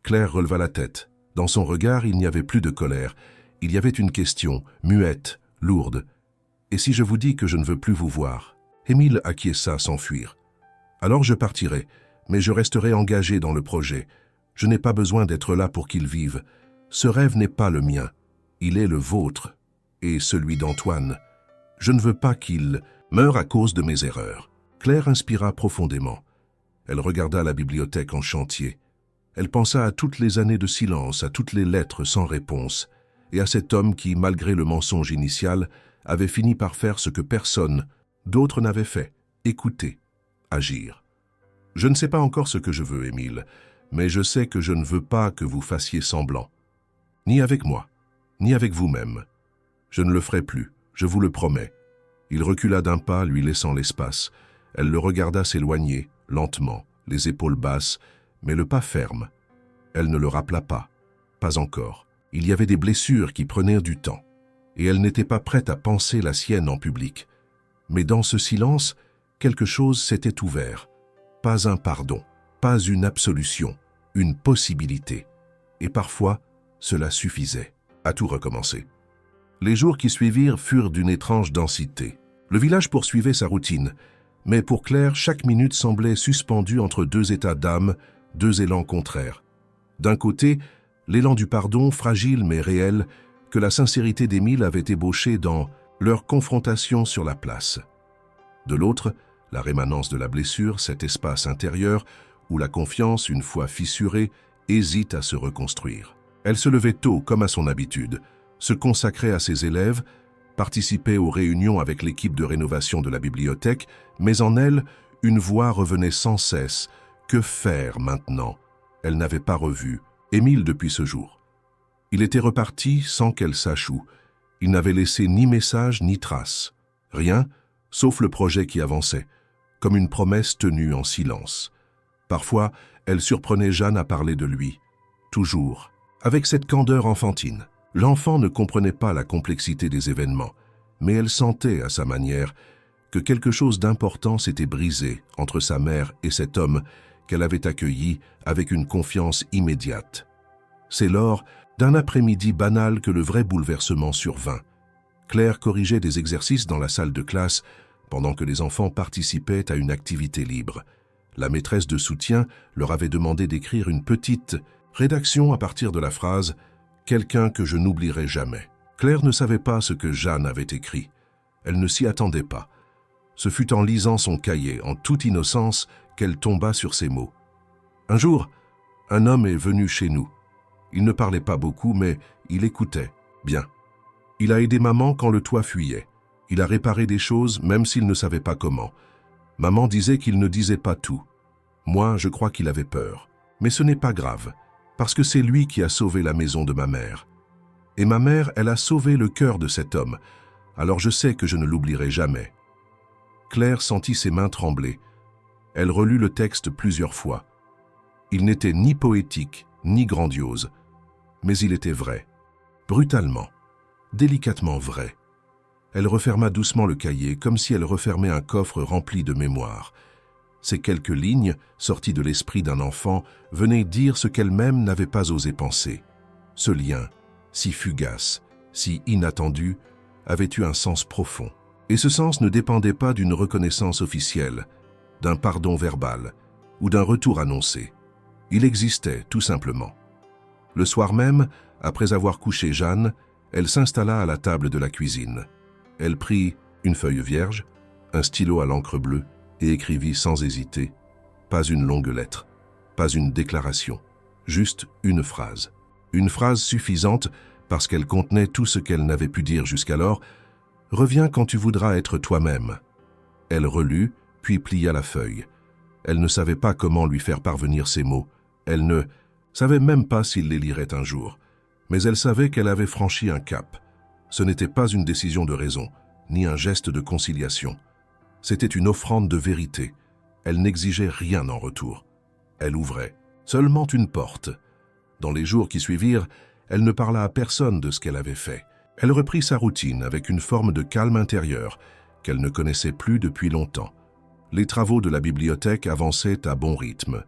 Claire releva la tête. Dans son regard, il n'y avait plus de colère. Il y avait une question, muette, lourde. « Et si je vous dis que je ne veux plus vous voir ?» Émile acquiesça sans fuir. « Alors je partirai, mais je resterai engagé dans le projet. Je n'ai pas besoin d'être là pour qu'il vive. Ce rêve n'est pas le mien. Il est le vôtre et celui d'Antoine. Je ne veux pas qu'il meure à cause de mes erreurs. » Claire inspira profondément. Elle regarda la bibliothèque en chantier. Elle pensa à toutes les années de silence, à toutes les lettres sans réponse, et à cet homme qui, malgré le mensonge initial, avait fini par faire ce que personne d'autre n'avait fait, écouter, agir. « Je ne sais pas encore ce que je veux, Émile, mais je sais que je ne veux pas que vous fassiez semblant. Ni avec moi, ni avec vous-même. Je ne le ferai plus, je vous le promets. » Il recula d'un pas, lui laissant l'espace. Elle le regarda s'éloigner, lentement, les épaules basses, mais le pas ferme. Elle ne le rappela pas. Pas encore. Il y avait des blessures qui prenaient du temps, et elle n'était pas prête à panser la sienne en public. Mais dans ce silence, quelque chose s'était ouvert. Pas un pardon, pas une absolution, une possibilité. Et parfois, cela suffisait à tout recommencer. Les jours qui suivirent furent d'une étrange densité. Le village poursuivait sa routine, mais pour Claire, chaque minute semblait suspendue entre deux états d'âme, deux élans contraires. D'un côté, l'élan du pardon, fragile mais réel, que la sincérité d'Émile avait ébauché dans leur confrontation sur la place. De l'autre, la rémanence de la blessure, cet espace intérieur où la confiance, une fois fissurée, hésite à se reconstruire. Elle se levait tôt, comme à son habitude, se consacrait à ses élèves, participait aux réunions avec l'équipe de rénovation de la bibliothèque, mais en elle, une voix revenait sans cesse. Que faire maintenant ? Elle n'avait pas revu Émile depuis ce jour. Il était reparti sans qu'elle sache où. Il n'avait laissé ni message ni trace. Rien, sauf le projet qui avançait, comme une promesse tenue en silence. Parfois, elle surprenait Jeanne à parler de lui. Toujours, avec cette candeur enfantine. L'enfant ne comprenait pas la complexité des événements, mais elle sentait, à sa manière, que quelque chose d'important s'était brisé entre sa mère et cet homme qu'elle avait accueilli avec une confiance immédiate. C'est lors d'un après-midi banal que le vrai bouleversement survint. Claire corrigeait des exercices dans la salle de classe pendant que les enfants participaient à une activité libre. La maîtresse de soutien leur avait demandé d'écrire une petite rédaction à partir de la phrase « Quelqu'un que je n'oublierai jamais ». Claire ne savait pas ce que Jeanne avait écrit. Elle ne s'y attendait pas. Ce fut en lisant son cahier, en toute innocence, qu'elle tomba sur ces mots. Un jour, un homme est venu chez nous. Il ne parlait pas beaucoup, mais il écoutait bien. Il a aidé maman quand le toit fuyait. Il a réparé des choses, même s'il ne savait pas comment. Maman disait qu'il ne disait pas tout. Moi, je crois qu'il avait peur. Mais ce n'est pas grave, parce que c'est lui qui a sauvé la maison de ma mère. Et ma mère, elle a sauvé le cœur de cet homme. Alors je sais que je ne l'oublierai jamais. Claire sentit ses mains trembler. Elle relut le texte plusieurs fois. Il n'était ni poétique, ni grandiose, mais il était vrai, brutalement, délicatement vrai. Elle referma doucement le cahier, comme si elle refermait un coffre rempli de mémoire. Ces quelques lignes, sorties de l'esprit d'un enfant, venaient dire ce qu'elle-même n'avait pas osé penser. Ce lien, si fugace, si inattendu, avait eu un sens profond. Et ce sens ne dépendait pas d'une reconnaissance officielle, d'un pardon verbal ou d'un retour annoncé. Il existait, tout simplement. Le soir même, après avoir couché Jeanne, elle s'installa à la table de la cuisine. Elle prit une feuille vierge, un stylo à l'encre bleue et écrivit sans hésiter, pas une longue lettre, pas une déclaration, juste une phrase. Une phrase suffisante parce qu'elle contenait tout ce qu'elle n'avait pu dire jusqu'alors. « Reviens quand tu voudras être toi-même ». Elle relut, puis plia la feuille. Elle ne savait pas comment lui faire parvenir ces mots. Elle ne savait même pas s'il les lirait un jour. Mais elle savait qu'elle avait franchi un cap. Ce n'était pas une décision de raison, ni un geste de conciliation. C'était une offrande de vérité. Elle n'exigeait rien en retour. Elle ouvrait seulement une porte. Dans les jours qui suivirent, elle ne parla à personne de ce qu'elle avait fait. Elle reprit sa routine avec une forme de calme intérieur qu'elle ne connaissait plus depuis longtemps. Les travaux de la bibliothèque avançaient à bon rythme.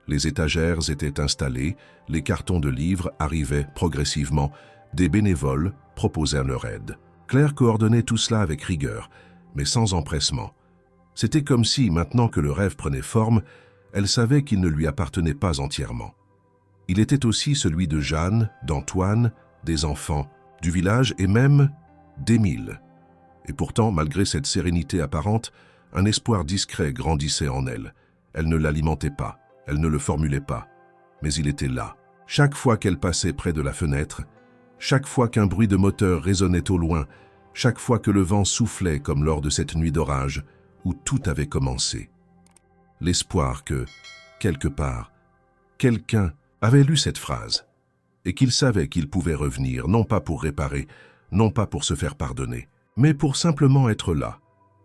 Les étagères étaient installées, les cartons de livres arrivaient progressivement, des bénévoles proposaient leur aide. Claire coordonnait tout cela avec rigueur, mais sans empressement. C'était comme si, maintenant que le rêve prenait forme, elle savait qu'il ne lui appartenait pas entièrement. Il était aussi celui de Jeanne, d'Antoine, des enfants, du village et même d'Émile. Et pourtant, malgré cette sérénité apparente, un espoir discret grandissait en elle. Elle ne l'alimentait pas, elle ne le formulait pas, mais il était là. Chaque fois qu'elle passait près de la fenêtre, chaque fois qu'un bruit de moteur résonnait au loin, chaque fois que le vent soufflait comme lors de cette nuit d'orage où tout avait commencé. L'espoir que, quelque part, quelqu'un avait lu cette phrase et qu'il savait qu'il pouvait revenir, non pas pour réparer, non pas pour se faire pardonner, mais pour simplement être là,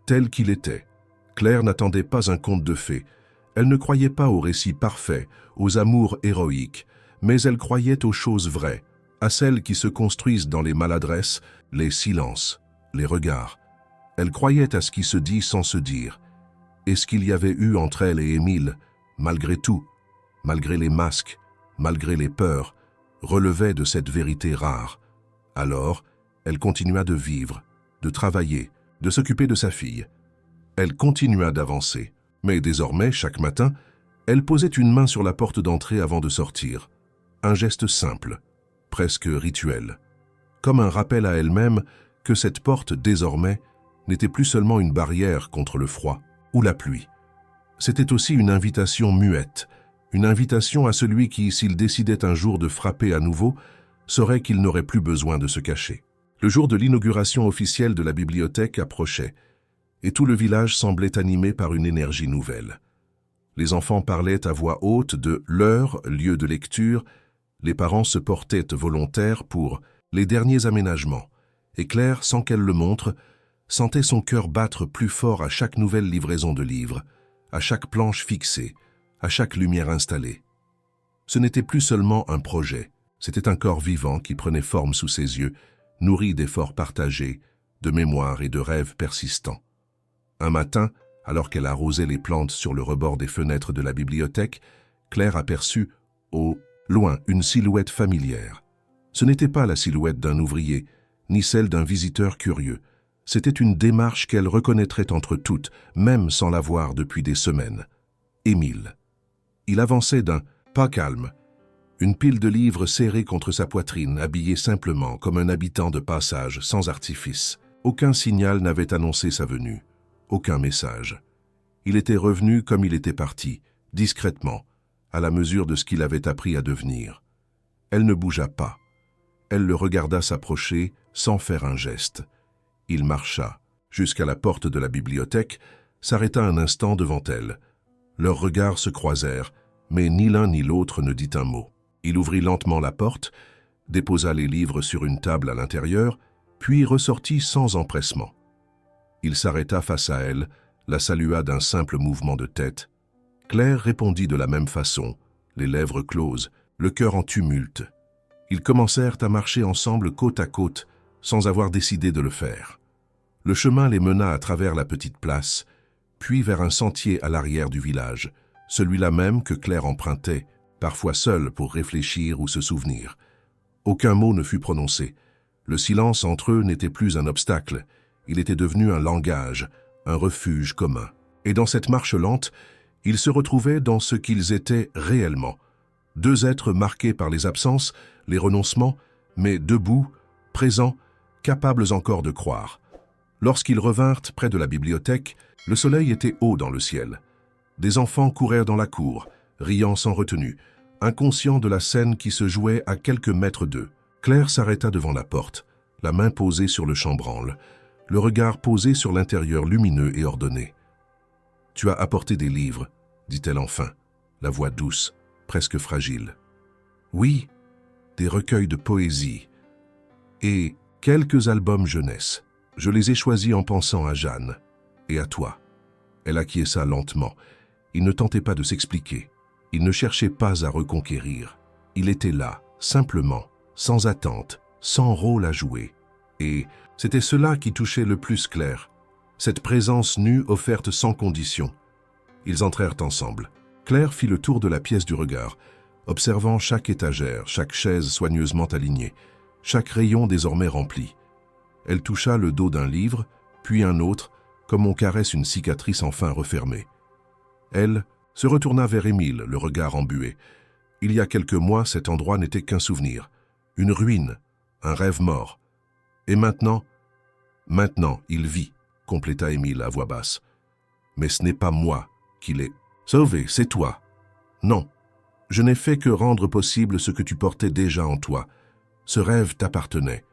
tel qu'il était. Claire n'attendait pas un conte de fées. Elle ne croyait pas aux récits parfaits, aux amours héroïques, mais elle croyait aux choses vraies, à celles qui se construisent dans les maladresses, les silences, les regards. Elle croyait à ce qui se dit sans se dire. Et ce qu'il y avait eu entre elle et Émile, malgré tout, malgré les masques, malgré les peurs, relevait de cette vérité rare. Alors, elle continua de vivre, de travailler, de s'occuper de sa fille. Elle continua d'avancer, mais désormais, chaque matin, elle posait une main sur la porte d'entrée avant de sortir. Un geste simple, presque rituel, comme un rappel à elle-même que cette porte, désormais, n'était plus seulement une barrière contre le froid ou la pluie. C'était aussi une invitation muette, une invitation à celui qui, s'il décidait un jour de frapper à nouveau, saurait qu'il n'aurait plus besoin de se cacher. Le jour de l'inauguration officielle de la bibliothèque approchait, et tout le village semblait animé par une énergie nouvelle. Les enfants parlaient à voix haute de leur lieu de lecture, les parents se portaient volontaires pour les derniers aménagements, et Claire, sans qu'elle le montre, sentait son cœur battre plus fort à chaque nouvelle livraison de livres, à chaque planche fixée, à chaque lumière installée. Ce n'était plus seulement un projet, c'était un corps vivant qui prenait forme sous ses yeux, nourri d'efforts partagés, de mémoires et de rêves persistants. Un matin, alors qu'elle arrosait les plantes sur le rebord des fenêtres de la bibliothèque, Claire aperçut, au loin, une silhouette familière. Ce n'était pas la silhouette d'un ouvrier, ni celle d'un visiteur curieux. C'était une démarche qu'elle reconnaîtrait entre toutes, même sans la voir depuis des semaines. Émile. Il avançait d'un pas calme, Une pile de livres serrés contre sa poitrine, habillé simplement comme un habitant de passage, sans artifice. Aucun signal n'avait annoncé sa venue, aucun message. Il était revenu comme il était parti, discrètement, à la mesure de ce qu'il avait appris à devenir. Elle ne bougea pas. Elle le regarda s'approcher sans faire un geste. Il marcha jusqu'à la porte de la bibliothèque, s'arrêta un instant devant elle. Leurs regards se croisèrent, mais ni l'un ni l'autre ne dit un mot. Il ouvrit lentement la porte, déposa les livres sur une table à l'intérieur, puis ressortit sans empressement. Il s'arrêta face à elle, la salua d'un simple mouvement de tête. Claire répondit de la même façon, les lèvres closes, le cœur en tumulte. Ils commencèrent à marcher ensemble côte à côte, sans avoir décidé de le faire. Le chemin les mena à travers la petite place, puis vers un sentier à l'arrière du village, celui-là même que Claire empruntait, parfois seule pour réfléchir ou se souvenir. Aucun mot ne fut prononcé. Le silence entre eux n'était plus un obstacle, il était devenu un langage, un refuge commun. Et dans cette marche lente, ils se retrouvaient dans ce qu'ils étaient réellement. Deux êtres marqués par les absences, les renoncements, mais debout, présents, capables encore de croire. Lorsqu'ils revinrent près de la bibliothèque, le soleil était haut dans le ciel. Des enfants courèrent dans la cour, riant sans retenue, inconscients de la scène qui se jouait à quelques mètres d'eux. Claire s'arrêta devant la porte, la main posée sur le chambranle, le regard posé sur l'intérieur lumineux et ordonné. « Tu as apporté des livres, » dit-elle enfin, la voix douce, presque fragile. « Oui, des recueils de poésie et quelques albums jeunesse. Je les ai choisis en pensant à Jeanne et à toi. » Elle acquiesça lentement. Il ne tentait pas de s'expliquer. Il ne cherchait pas à reconquérir. Il était là, simplement, sans attente, sans rôle à jouer. Et c'était cela qui touchait le plus Claire, cette présence nue offerte sans condition. Ils entrèrent ensemble. Claire fit le tour de la pièce du regard, observant chaque étagère, chaque chaise soigneusement alignée, chaque rayon désormais rempli. Elle toucha le dos d'un livre, puis un autre, comme on caresse une cicatrice enfin refermée. Elle se retourna vers Émile, le regard embué. Il y a quelques mois, cet endroit n'était qu'un souvenir, une ruine, un rêve mort. Et maintenant, il vit, compléta Émile à voix basse. Mais ce n'est pas moi qui l'ai sauvé, c'est toi. Non, je n'ai fait que rendre possible ce que tu portais déjà en toi. Ce rêve t'appartenait.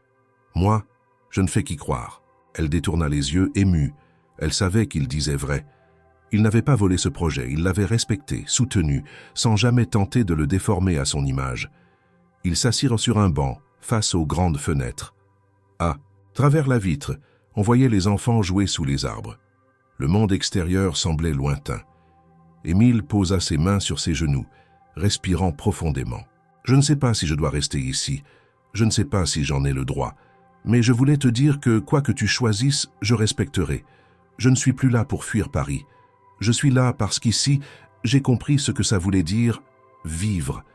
Moi, je ne fais qu'y croire. Elle détourna les yeux, émue. Elle savait qu'il disait vrai. Il n'avait pas volé ce projet, il l'avait respecté, soutenu, sans jamais tenter de le déformer à son image. Ils s'assirent sur un banc, face aux grandes fenêtres. À travers la vitre, on voyait les enfants jouer sous les arbres. Le monde extérieur semblait lointain. Émile posa ses mains sur ses genoux, respirant profondément. « Je ne sais pas si je dois rester ici, je ne sais pas si j'en ai le droit, mais je voulais te dire que quoi que tu choisisses, je respecterai. Je ne suis plus là pour fuir Paris. Je suis là parce qu'ici, j'ai compris ce que ça voulait dire « vivre ».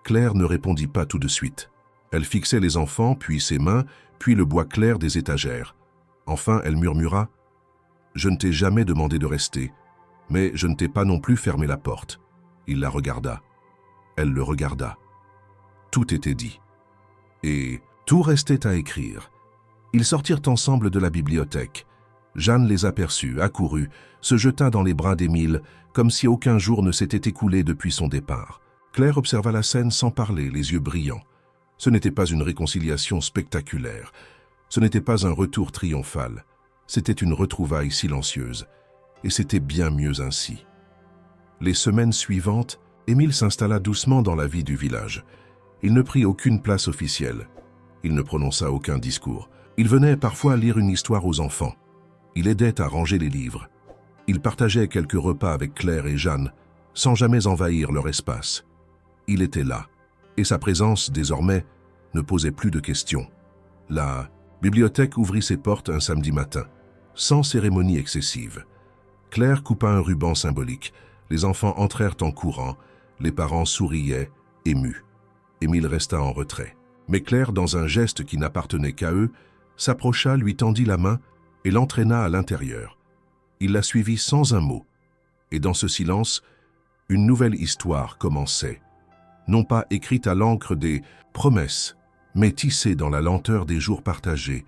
Claire ne répondit pas tout de suite. Elle fixait les enfants, puis ses mains, puis le bois clair des étagères. Enfin, elle murmura « Je ne t'ai jamais demandé de rester, mais je ne t'ai pas non plus fermé la porte. » Il la regarda. Elle le regarda. Tout était dit. Et tout restait à écrire. Ils sortirent ensemble de la bibliothèque. Jeanne les aperçut, accourut, se jeta dans les bras d'Émile, comme si aucun jour ne s'était écoulé depuis son départ. Claire observa la scène sans parler, les yeux brillants. Ce n'était pas une réconciliation spectaculaire. Ce n'était pas un retour triomphal. C'était une retrouvaille silencieuse. Et c'était bien mieux ainsi. Les semaines suivantes, Émile s'installa doucement dans la vie du village. Il ne prit aucune place officielle. Il ne prononça aucun discours. Il venait parfois lire une histoire aux enfants. Il aidait à ranger les livres. Il partageait quelques repas avec Claire et Jeanne, sans jamais envahir leur espace. Il était là, et sa présence, désormais, ne posait plus de questions. La bibliothèque ouvrit ses portes un samedi matin, sans cérémonie excessive. Claire coupa un ruban symbolique. Les enfants entrèrent en courant. Les parents souriaient, émus. Émile resta en retrait. Mais Claire, dans un geste qui n'appartenait qu'à eux, s'approcha, lui tendit la main et l'entraîna à l'intérieur. Il la suivit sans un mot. Et dans ce silence, une nouvelle histoire commençait. non pas écrites à l'encre des promesses, mais tissées dans la lenteur des jours partagés,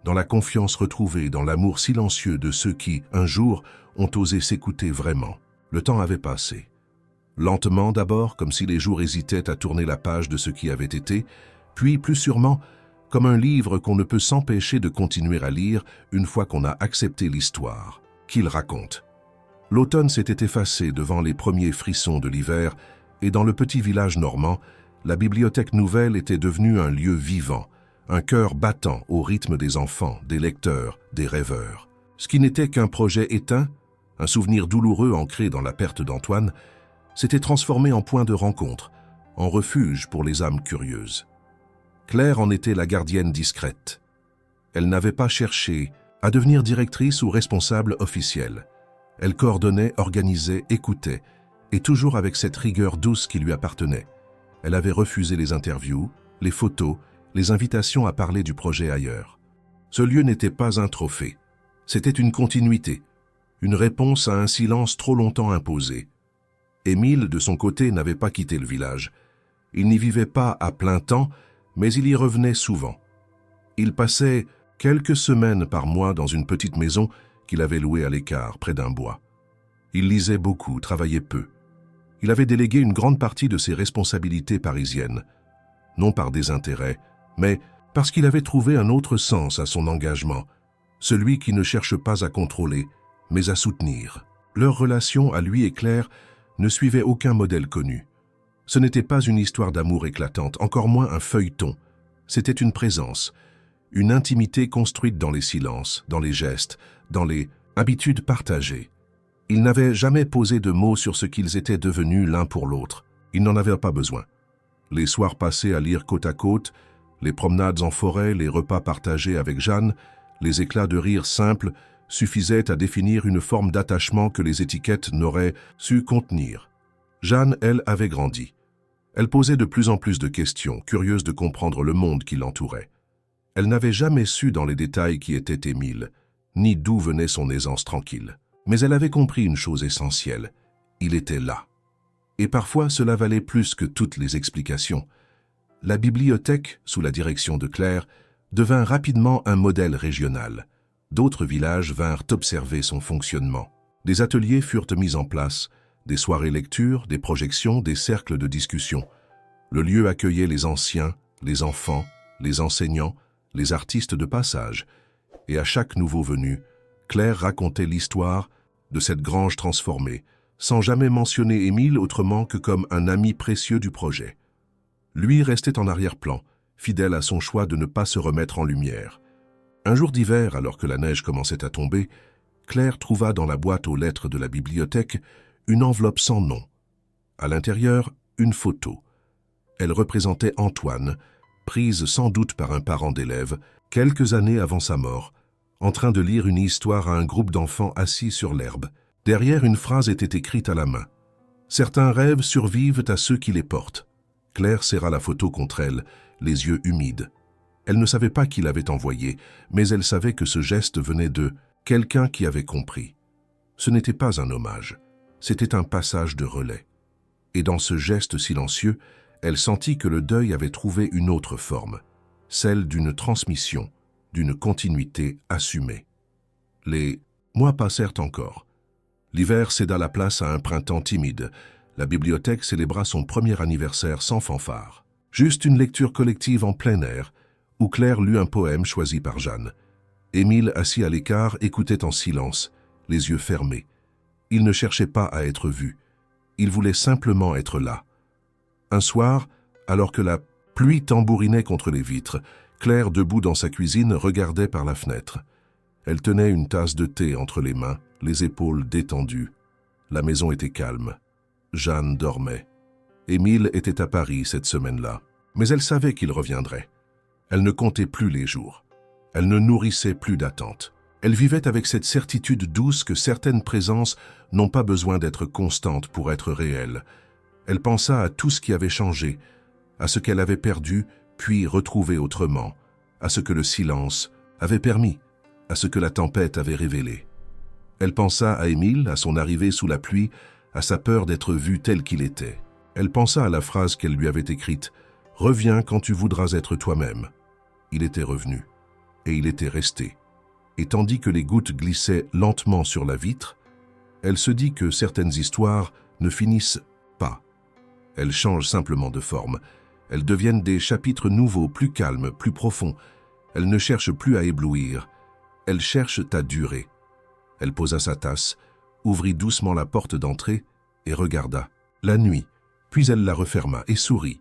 dans la confiance retrouvée, dans l'amour silencieux de ceux qui, un jour, ont osé s'écouter vraiment. Le temps avait passé. Lentement d'abord, comme si les jours hésitaient à tourner la page de ce qui avait été, puis plus sûrement, comme un livre qu'on ne peut s'empêcher de continuer à lire une fois qu'on a accepté l'histoire qu'il raconte. L'automne s'était effacé devant les premiers frissons de l'hiver, et dans le petit village normand, la bibliothèque nouvelle était devenue un lieu vivant, un cœur battant au rythme des enfants, des lecteurs, des rêveurs. Ce qui n'était qu'un projet éteint, un souvenir douloureux ancré dans la perte d'Antoine, s'était transformé en point de rencontre, en refuge pour les âmes curieuses. Claire en était la gardienne discrète. Elle n'avait pas cherché à devenir directrice ou responsable officielle. Elle coordonnait, organisait, écoutait, et toujours avec cette rigueur douce qui lui appartenait. Elle avait refusé les interviews, les photos, les invitations à parler du projet ailleurs. Ce lieu n'était pas un trophée. C'était une continuité, une réponse à un silence trop longtemps imposé. Émile, de son côté, n'avait pas quitté le village. Il n'y vivait pas à plein temps, mais il y revenait souvent. Il passait quelques semaines par mois dans une petite maison qu'il avait louée à l'écart, près d'un bois. Il lisait beaucoup, travaillait peu. Il avait délégué une grande partie de ses responsabilités parisiennes, non par désintérêt, mais parce qu'il avait trouvé un autre sens à son engagement, celui qui ne cherche pas à contrôler, mais à soutenir. Leur relation à lui et Claire ne suivait aucun modèle connu. Ce n'était pas une histoire d'amour éclatante, encore moins un feuilleton. C'était une présence, une intimité construite dans les silences, dans les gestes, dans les habitudes partagées. Ils n'avaient jamais posé de mots sur ce qu'ils étaient devenus l'un pour l'autre. Ils n'en avaient pas besoin. Les soirs passés à lire côte à côte, les promenades en forêt, les repas partagés avec Jeanne, les éclats de rire simples suffisaient à définir une forme d'attachement que les étiquettes n'auraient su contenir. Jeanne, elle, avait grandi. Elle posait de plus en plus de questions, curieuse de comprendre le monde qui l'entourait. Elle n'avait jamais su dans les détails qui était Émile, ni d'où venait son aisance tranquille. Mais elle avait compris une chose essentielle. Il était là. Et parfois, cela valait plus que toutes les explications. La bibliothèque, sous la direction de Claire, devint rapidement un modèle régional. D'autres villages vinrent observer son fonctionnement. Des ateliers furent mis en place, des soirées lecture, des projections, des cercles de discussion. Le lieu accueillait les anciens, les enfants, les enseignants, les artistes de passage. Et à chaque nouveau venu, Claire racontait l'histoire de cette grange transformée, sans jamais mentionner Émile autrement que comme un ami précieux du projet. Lui restait en arrière-plan, fidèle à son choix de ne pas se remettre en lumière. Un jour d'hiver, alors que la neige commençait à tomber, Claire trouva dans la boîte aux lettres de la bibliothèque une enveloppe sans nom. À l'intérieur, une photo. Elle représentait Antoine, prise sans doute par un parent d'élève, quelques années avant sa mort, en train de lire une histoire à un groupe d'enfants assis sur l'herbe. Derrière, une phrase était écrite à la main. « Certains rêves survivent à ceux qui les portent. » Claire serra la photo contre elle, les yeux humides. Elle ne savait pas qui l'avait envoyé, mais elle savait que ce geste venait de quelqu'un qui avait compris. Ce n'était pas un hommage, c'était un passage de relais. Et dans ce geste silencieux, elle sentit que le deuil avait trouvé une autre forme, celle d'une transmission, d'une continuité assumée. Les mois passèrent encore. L'hiver céda la place à un printemps timide. La bibliothèque célébra son premier anniversaire sans fanfare. Juste une lecture collective en plein air, où Claire lut un poème choisi par Jeanne. Émile, assis à l'écart, écoutait en silence, les yeux fermés. Il ne cherchait pas à être vu. Il voulait simplement être là. Un soir, alors que la pluie tambourinait contre les vitres, Claire, debout dans sa cuisine, regardait par la fenêtre. Elle tenait une tasse de thé entre les mains, les épaules détendues. La maison était calme. Jeanne dormait. Émile était à Paris cette semaine-là, mais elle savait qu'il reviendrait. Elle ne comptait plus les jours. Elle ne nourrissait plus d'attente. Elle vivait avec cette certitude douce que certaines présences n'ont pas besoin d'être constantes pour être réelles. Elle pensa à tout ce qui avait changé, à ce qu'elle avait perdu, puis retrouvé autrement, à ce que le silence avait permis, à ce que la tempête avait révélé. Elle pensa à Émile, à son arrivée sous la pluie, à sa peur d'être vu tel qu'il était. Elle pensa à la phrase qu'elle lui avait écrite « Reviens quand tu voudras être toi-même ». Il était revenu, et il était resté. Et tandis que les gouttes glissaient lentement sur la vitre, elle se dit que certaines histoires ne finissent pas. Elles changent simplement de forme. Elles deviennent des chapitres nouveaux, plus calmes, plus profonds. Elles ne cherchent plus à éblouir. Elles cherchent à durer. Elle posa sa tasse, ouvrit doucement la porte d'entrée et regarda. La nuit, puis elle la referma et sourit.